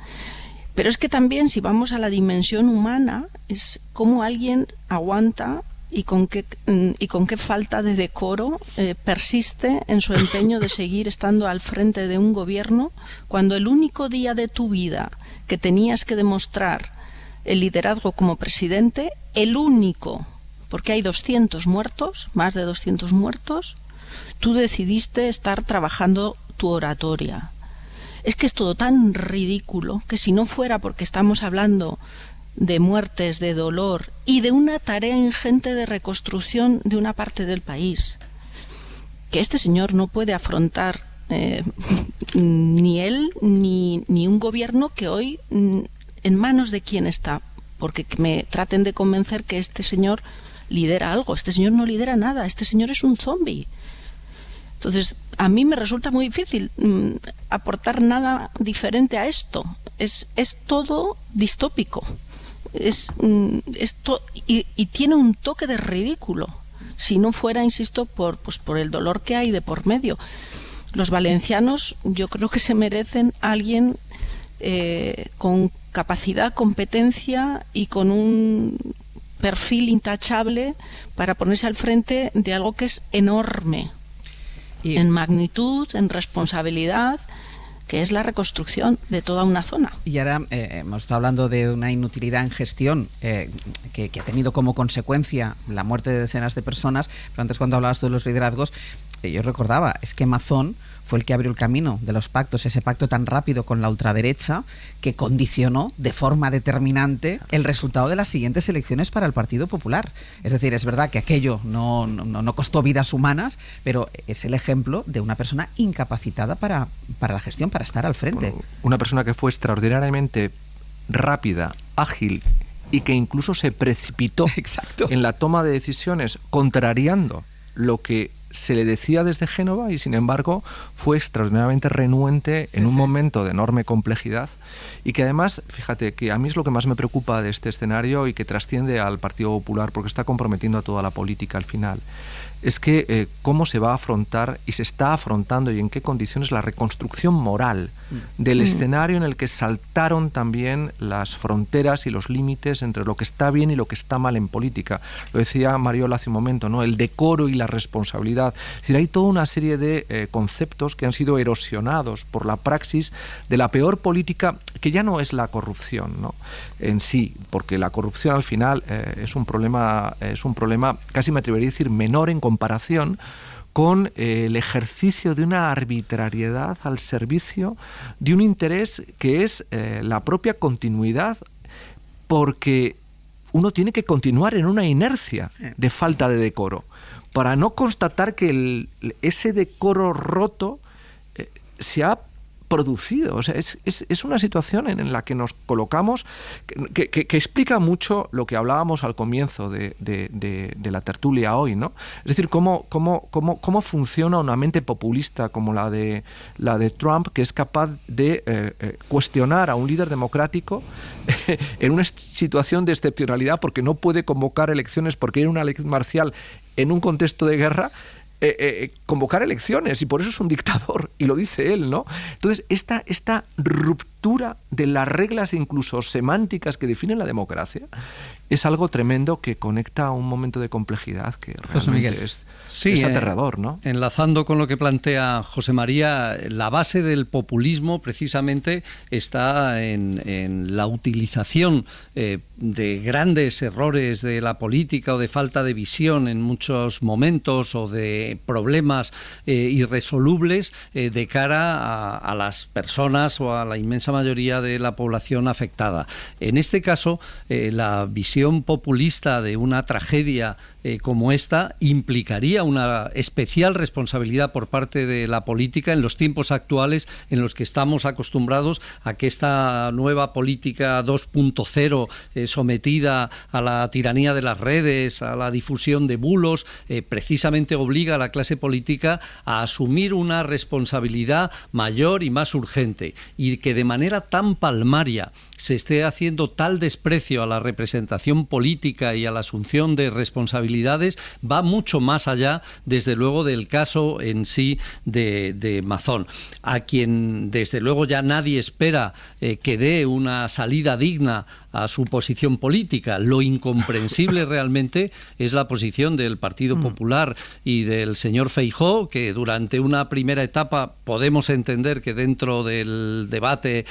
Pero es que también, si vamos a la dimensión humana, es cómo alguien aguanta y con qué falta de decoro persiste en su empeño de seguir estando al frente de un gobierno cuando el único día de tu vida que tenías que demostrar el liderazgo como presidente, el único, porque hay 200 muertos, más de 200 muertos, tú decidiste estar trabajando tu oratoria. Es que es todo tan ridículo que si no fuera porque estamos hablando de muertes, de dolor y de una tarea ingente de reconstrucción de una parte del país, que este señor no puede afrontar ni él ni un gobierno que hoy en manos de quién está, porque me traten de convencer que este señor lidera algo. Este señor no lidera nada, este señor es un zombie. Entonces, a mí me resulta muy difícil aportar nada diferente a esto. Es todo distópico. Y tiene un toque de ridículo. Si no fuera, insisto, por el dolor que hay de por medio. Los valencianos, yo creo que se merecen a alguien con capacidad, competencia y con un perfil intachable para ponerse al frente de algo que es enorme en magnitud, en responsabilidad, que es la reconstrucción de toda una zona. Y ahora hemos estado hablando de una inutilidad en gestión que ha tenido como consecuencia la muerte de decenas de personas, pero antes cuando hablabas tú de los liderazgos, yo recordaba, es que Mazón fue el que abrió el camino de los pactos, ese pacto tan rápido con la ultraderecha que condicionó de forma determinante el resultado de las siguientes elecciones para el Partido Popular. Es decir, es verdad que aquello no costó vidas humanas, pero es el ejemplo de una persona incapacitada para la gestión, para estar al frente. Una persona que fue extraordinariamente rápida, ágil y que incluso se precipitó en la toma de decisiones contrariando lo que se le decía desde Génova y sin embargo fue extraordinariamente renuente en un momento de enorme complejidad y que además, fíjate, que a mí es lo que más me preocupa de este escenario y que trasciende al Partido Popular porque está comprometiendo a toda la política al final. Es que cómo se va a afrontar y se está afrontando y en qué condiciones la reconstrucción moral del escenario en el que saltaron también las fronteras y los límites entre lo que está bien y lo que está mal en política. Lo decía Mariola hace un momento, ¿no? El decoro y la responsabilidad. Es decir, hay toda una serie de conceptos que han sido erosionados por la praxis de la peor política, que ya no es la corrupción, ¿no? En sí, porque la corrupción al final es un problema casi me atrevería a decir menor en comparación con el ejercicio de una arbitrariedad al servicio de un interés que es la propia continuidad, porque uno tiene que continuar en una inercia de falta de decoro para no constatar que ese decoro roto se ha producido. O sea, es una situación en la que nos colocamos que explica mucho lo que hablábamos al comienzo de la tertulia hoy, ¿no? Es decir, cómo funciona una mente populista como la de Trump, que es capaz de cuestionar a un líder democrático en una situación de excepcionalidad porque no puede convocar elecciones porque hay una ley marcial en un contexto de guerra. Convocar elecciones y por eso es un dictador y lo dice él, ¿no? Entonces esta ruptura de las reglas incluso semánticas que definen la democracia es algo tremendo que conecta a un momento de complejidad que realmente es aterrador, ¿no? Enlazando con lo que plantea José María, la base del populismo precisamente está en la utilización de grandes errores de la política o de falta de visión en muchos momentos o de problemas irresolubles de cara a las personas o a la inmensa mayoría de la población afectada. En este caso, la visión populista de una tragedia como esta implicaría una especial responsabilidad por parte de la política en los tiempos actuales en los que estamos acostumbrados a que esta nueva política 2.0 sometida a la tiranía de las redes, a la difusión de bulos, precisamente obliga a la clase política a asumir una responsabilidad mayor y más urgente, y que de manera tan palmaria se esté haciendo tal desprecio a la representación política y a la asunción de responsabilidades va mucho más allá, desde luego, del caso en sí de Mazón, a quien desde luego ya nadie espera que dé una salida digna a su posición política. Lo incomprensible realmente es la posición del Partido Popular y del señor Feijóo, que durante una primera etapa podemos entender que dentro del debate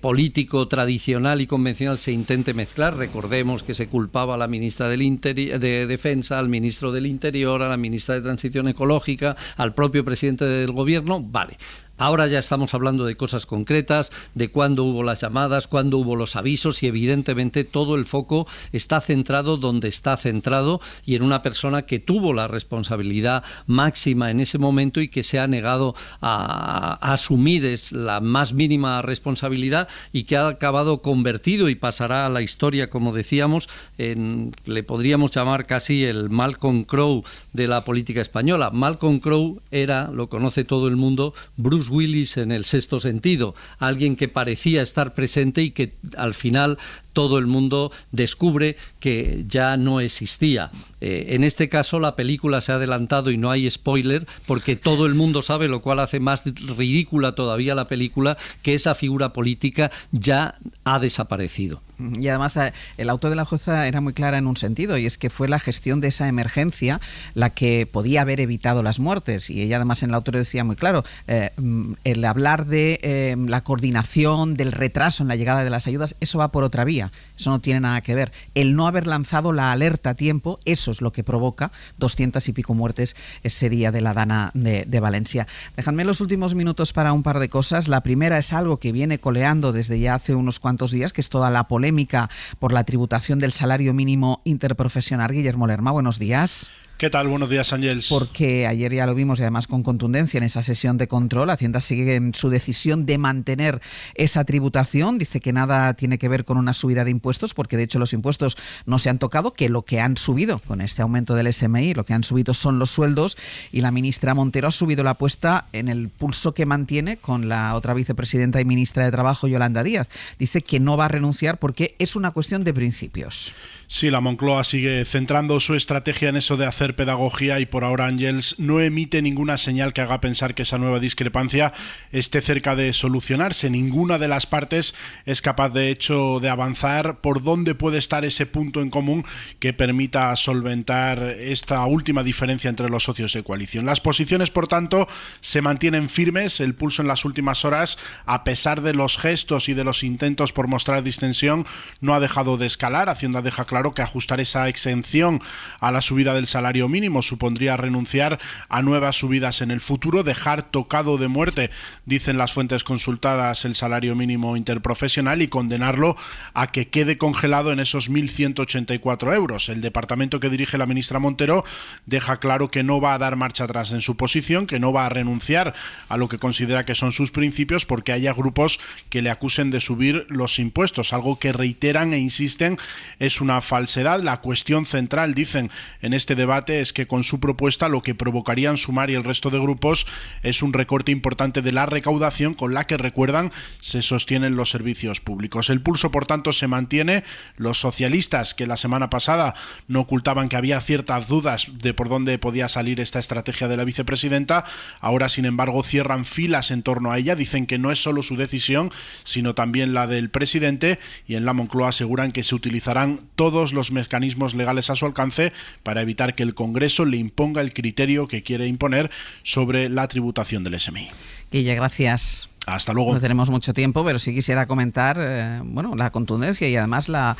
político tradicional y convencional se intente mezclar. Recordemos que se culpaba a la ministra de Defensa, al ministro del Interior, a la ministra de Transición Ecológica, al propio presidente del Gobierno. Vale. Ahora ya estamos hablando de cosas concretas, de cuándo hubo las llamadas, cuándo hubo los avisos, y evidentemente todo el foco está centrado donde está centrado y en una persona que tuvo la responsabilidad máxima en ese momento y que se ha negado a asumir la más mínima responsabilidad, y que ha acabado convertido y pasará a la historia, como decíamos, le podríamos llamar casi el Malcolm Crowe de la política española. Malcolm Crowe era, lo conoce todo el mundo, Bruce Willis en El sexto sentido, alguien que parecía estar presente y que al final todo el mundo descubre que ya no existía. En este caso la película se ha adelantado y no hay spoiler, porque todo el mundo sabe, lo cual hace más ridícula todavía la película, que esa figura política ya ha desaparecido. Y además el auto de la jueza era muy clara en un sentido, y es que fue la gestión de esa emergencia la que podía haber evitado las muertes, y ella además en el auto decía muy claro, el hablar de la coordinación, del retraso en la llegada de las ayudas, eso va por otra vía, eso no tiene nada que ver. El no haber lanzado la alerta a tiempo, eso es lo que provoca 200 y pico muertes ese día de la Dana de Valencia. Dejadme los últimos minutos para un par de cosas. La primera es algo que viene coleando desde ya hace unos cuantos días, que es toda la polémica por la tributación del salario mínimo interprofesional. Guillermo Lerma, buenos días. ¿Qué tal? Buenos días, Ángels. Porque ayer ya lo vimos, y además con contundencia en esa sesión de control, Hacienda sigue en su decisión de mantener esa tributación. Dice que nada tiene que ver con una subida de impuestos, porque de hecho los impuestos no se han tocado, que lo que han subido con este aumento del SMI, lo que han subido son los sueldos, y la ministra Montero ha subido la apuesta en el pulso que mantiene con la otra vicepresidenta y ministra de Trabajo, Yolanda Díaz. Dice que no va a renunciar porque es una cuestión de principios. Sí, la Moncloa sigue centrando su estrategia en eso de hacer pedagogía, y por ahora Ángels no emite ninguna señal que haga pensar que esa nueva discrepancia esté cerca de solucionarse. Ninguna de las partes es capaz, de hecho, de avanzar por dónde puede estar ese punto en común que permita solventar esta última diferencia entre los socios de coalición. Las posiciones, por tanto, se mantienen firmes. El pulso en las últimas horas, a pesar de los gestos y de los intentos por mostrar distensión, no ha dejado de escalar. Hacienda deja claro que ajustar esa exención a la subida del salario mínimo supondría renunciar a nuevas subidas en el futuro, dejar tocado de muerte, dicen las fuentes consultadas, el salario mínimo interprofesional, y condenarlo a que quede congelado en esos 1.184 euros. El departamento que dirige la ministra Montero deja claro que no va a dar marcha atrás en su posición, que no va a renunciar a lo que considera que son sus principios porque haya grupos que le acusen de subir los impuestos, algo que reiteran e insisten es una falsedad. La cuestión central, dicen, en este debate es que con su propuesta lo que provocarían Sumar y el resto de grupos es un recorte importante de la recaudación con la que, recuerdan, se sostienen los servicios públicos. El pulso, por tanto, se mantiene. Los socialistas, que la semana pasada no ocultaban que había ciertas dudas de por dónde podía salir esta estrategia de la vicepresidenta, ahora, sin embargo, cierran filas en torno a ella. Dicen que no es solo su decisión, sino también la del presidente, y en la Moncloa aseguran que se utilizarán todos los mecanismos legales a su alcance para evitar que el Congreso le imponga el criterio que quiere imponer sobre la tributación del SMI. Guille, gracias. Hasta luego. No tenemos mucho tiempo, pero sí quisiera comentar la contundencia y además la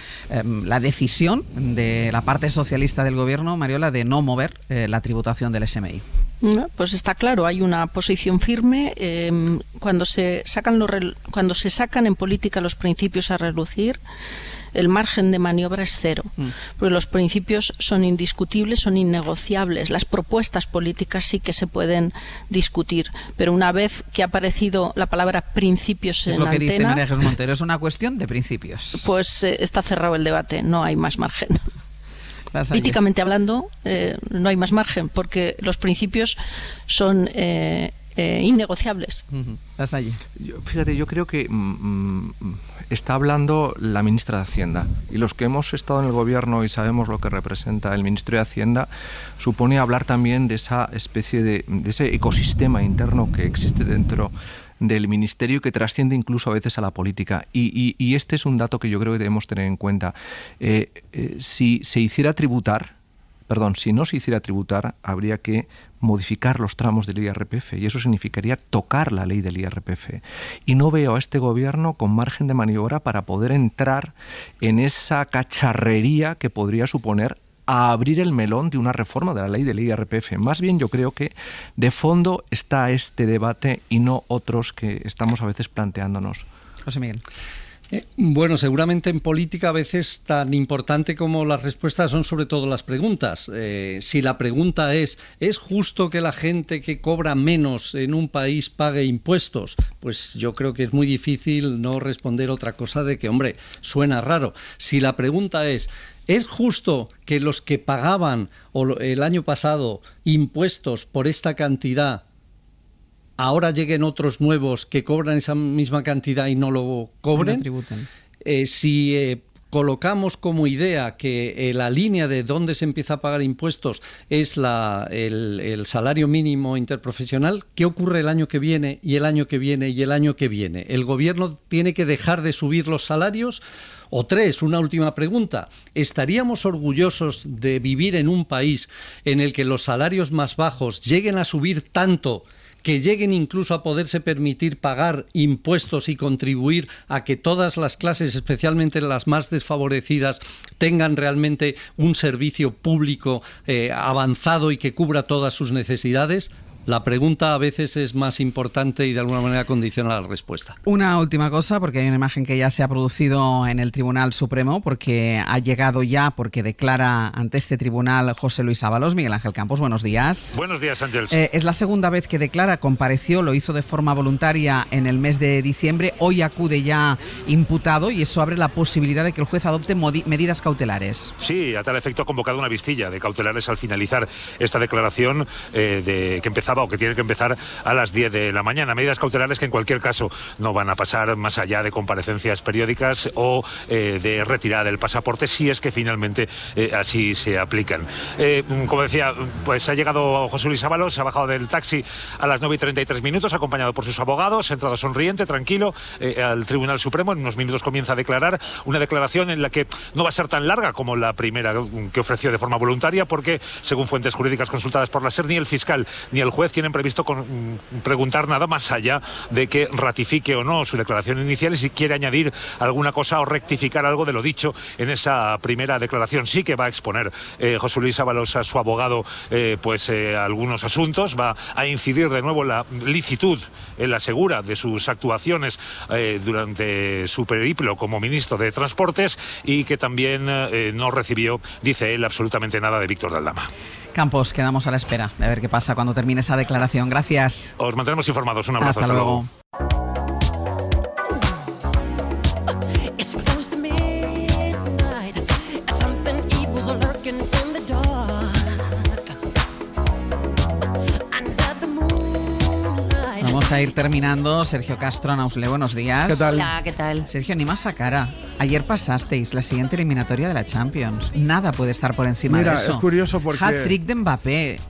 decisión de la parte socialista del gobierno, Mariola, de no mover la tributación del SMI. Pues está claro, hay una posición firme. Cuando se sacan en política los principios a relucir, el margen de maniobra es cero, porque los principios son indiscutibles, son innegociables. Las propuestas políticas sí que se pueden discutir, pero una vez que ha aparecido la palabra principios en la antena... Es lo que dice María Jesús Montero, es una cuestión de principios. Pues está cerrado el debate, no hay más margen. Políticamente hablando, no hay más margen, porque los principios son... innegociables. Vas allí. Fíjate, yo creo que está hablando la ministra de Hacienda, y los que hemos estado en el gobierno y sabemos lo que representa el Ministerio de Hacienda, supone hablar también de esa especie de ese ecosistema interno que existe dentro del ministerio, que trasciende incluso a veces a la política, y este es un dato que yo creo que debemos tener en cuenta. Si no se hiciera tributar, habría que modificar los tramos del IRPF, y eso significaría tocar la ley del IRPF. Y no veo a este gobierno con margen de maniobra para poder entrar en esa cacharrería que podría suponer a abrir el melón de una reforma de la ley del IRPF. Más bien yo creo que de fondo está este debate y no otros que estamos a veces planteándonos. José Miguel. Bueno, seguramente en política a veces tan importante como las respuestas son sobre todo las preguntas. Si la pregunta ¿es justo que la gente que cobra menos en un país pague impuestos? Pues yo creo que es muy difícil no responder otra cosa de que, hombre, suena raro. Si la pregunta ¿es justo que los que pagaban el año pasado impuestos por esta cantidad ahora lleguen otros nuevos que cobran esa misma cantidad y no lo cobren? Si colocamos como idea que la línea de dónde se empieza a pagar impuestos es el salario mínimo interprofesional, ¿qué ocurre el año que viene y el año que viene y el año que viene? ¿El gobierno tiene que dejar de subir los salarios? O tres, una última pregunta, ¿estaríamos orgullosos de vivir en un país en el que los salarios más bajos lleguen a subir tanto que lleguen incluso a poderse permitir pagar impuestos y contribuir a que todas las clases, especialmente las más desfavorecidas, tengan realmente un servicio público avanzado y que cubra todas sus necesidades? La pregunta a veces es más importante y de alguna manera condiciona la respuesta. Una última cosa, porque hay una imagen que ya se ha producido en el Tribunal Supremo, porque ha llegado ya, porque declara ante este tribunal José Luis Ábalos. Miguel Ángel Campos, buenos días. Buenos días, Ángeles. Es la segunda vez que declara, compareció, lo hizo de forma voluntaria en el mes de diciembre, hoy acude ya imputado y eso abre la posibilidad de que el juez adopte medidas cautelares. Sí, a tal efecto ha convocado una vistilla de cautelares al finalizar esta declaración que empezaba o que tiene que empezar a las 10 de la mañana. Medidas cautelares que en cualquier caso no van a pasar más allá de comparecencias periódicas o de retirada del pasaporte, si es que finalmente así se aplican. Como decía, pues ha llegado José Luis Ábalos, ha bajado del taxi a las 9:33, acompañado por sus abogados, ha entrado sonriente, tranquilo, al Tribunal Supremo. En unos minutos comienza a declarar, una declaración en la que no va a ser tan larga como la primera que ofreció de forma voluntaria, porque según fuentes jurídicas consultadas por la SER, ni el fiscal ni el juez tienen previsto preguntar nada más allá de que ratifique o no su declaración inicial y si quiere añadir alguna cosa o rectificar algo de lo dicho en esa primera declaración. Sí que va a exponer José Luis Ábalos a su abogado algunos asuntos, va a incidir de nuevo la licitud, él asegura, de sus actuaciones durante su periplo como ministro de Transportes y que también no recibió, dice él, absolutamente nada de Víctor de Aldama. Campos, quedamos a la espera de ver qué pasa cuando termine esa declaración. Gracias. Os mantenemos informados. Un abrazo. Hasta luego. Vamos a ir terminando. Sergio Castro, Nausle, buenos días. ¿Qué tal? Hola, ¿qué tal? Sergio, ni más a cara. Ayer pasasteis la siguiente eliminatoria de la Champions. Nada puede estar por encima de eso. Es curioso porque... Hat-trick de Mbappé.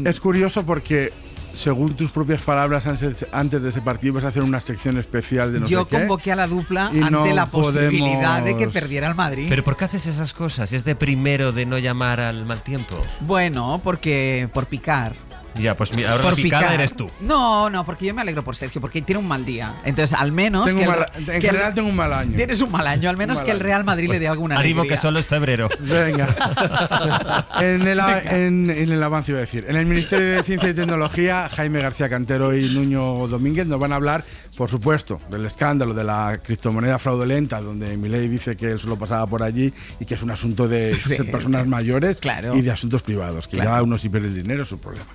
Es curioso porque, según tus propias palabras, antes de ese partido vas a hacer una sección especial de no sé qué. Yo convoqué a la dupla ante no la posibilidad de que perdiera el Madrid. ¿Pero por qué haces esas cosas? ¿Es de primero de no llamar al mal tiempo? Bueno, porque por picar. Ya, pues ahora la picada eres tú. No, porque yo me alegro por Sergio, porque tiene un mal día. Entonces, al menos... En general tengo un mal año. Tienes un mal año, al menos que el Real Madrid le dé alguna alegría. Ánimo que solo es febrero. Venga. En el avance iba a decir. En el Ministerio de Ciencia y Tecnología, Jaime García Cantero y Nuño Domínguez nos van a hablar, por supuesto, del escándalo de la criptomoneda fraudulenta, donde Milei dice que él solo pasaba por allí y que es un asunto de personas mayores y de asuntos privados, que ya uno si pierde el dinero es su problema.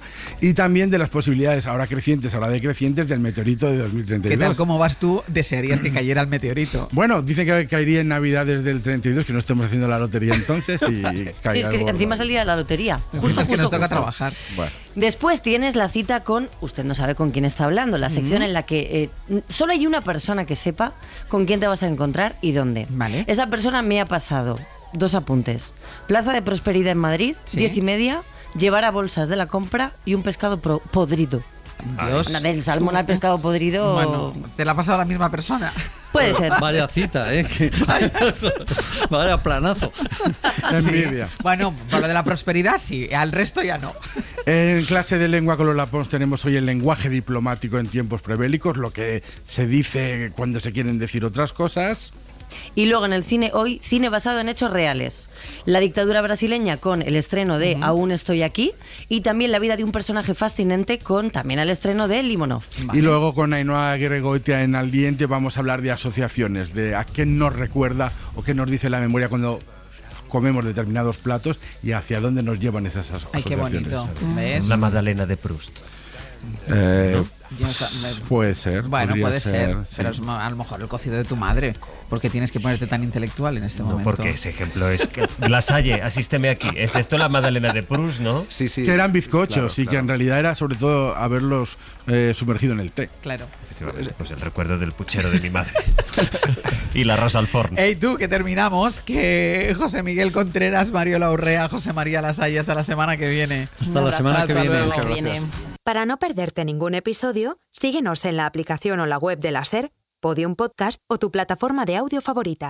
Y también de las posibilidades ahora decrecientes del meteorito de 2032. ¿Qué tal? ¿Cómo vas tú? ¿Desearías que cayera el meteorito? Bueno, dicen que caería en Navidades del 32, que no estemos haciendo la lotería entonces y caiga. Sí, es que encima es el día de la lotería. Justo que nos toca trabajar. Bueno. Después tienes la cita con, usted no sabe con quién está hablando, la sección en la que solo hay una persona que sepa con quién te vas a encontrar y dónde. Vale. Esa persona me ha pasado 2 apuntes. Plaza de Prosperidad en Madrid, 10:30, llevar a bolsas de la compra y un pescado podrido. Dios. Del salmón al pescado podrido. Bueno, ¿te la ha pasado la misma persona? Puede ser. Vaya cita, Vaya planazo. Envidia. Bueno, para lo de la prosperidad sí, al resto ya no. En clase de lengua con Lola Pons tenemos hoy el lenguaje diplomático en tiempos prebélicos, lo que se dice cuando se quieren decir otras cosas. Y luego en el cine hoy, cine basado en hechos reales. La dictadura brasileña con el estreno de Aún estoy aquí, y también la vida de un personaje fascinante con también el estreno de Limonov. Y luego con Ainhoa Aguirre-Goitia en Al Diente vamos a hablar de asociaciones, de a qué nos recuerda o qué nos dice la memoria cuando comemos determinados platos y hacia dónde nos llevan esas asociaciones. Ay, qué bonito. ¿Ves? La Magdalena de Proust. Puede ser. Bueno, puede ser, sí. pero es a lo mejor el cocido de tu madre. ¿Por qué tienes que ponerte tan intelectual en este momento? Porque ese ejemplo es que Lasalle, asísteme aquí. ¿Es esto la Magdalena de Proust, no? Sí, sí. Que eran bizcochos Claro, y que en realidad era sobre todo haberlos sumergido en el té. Claro. Efectivamente, pues el recuerdo del puchero de mi madre. Y la rosa al forno. Hey, tú, que terminamos, que José Miguel Contreras, Mario Laurrea, José María Lasalle, hasta la semana que viene. Hasta la semana que viene. Muchas gracias. Para no perderte ningún episodio, síguenos en la aplicación o la web de la SER, Podium Podcast o tu plataforma de audio favorita.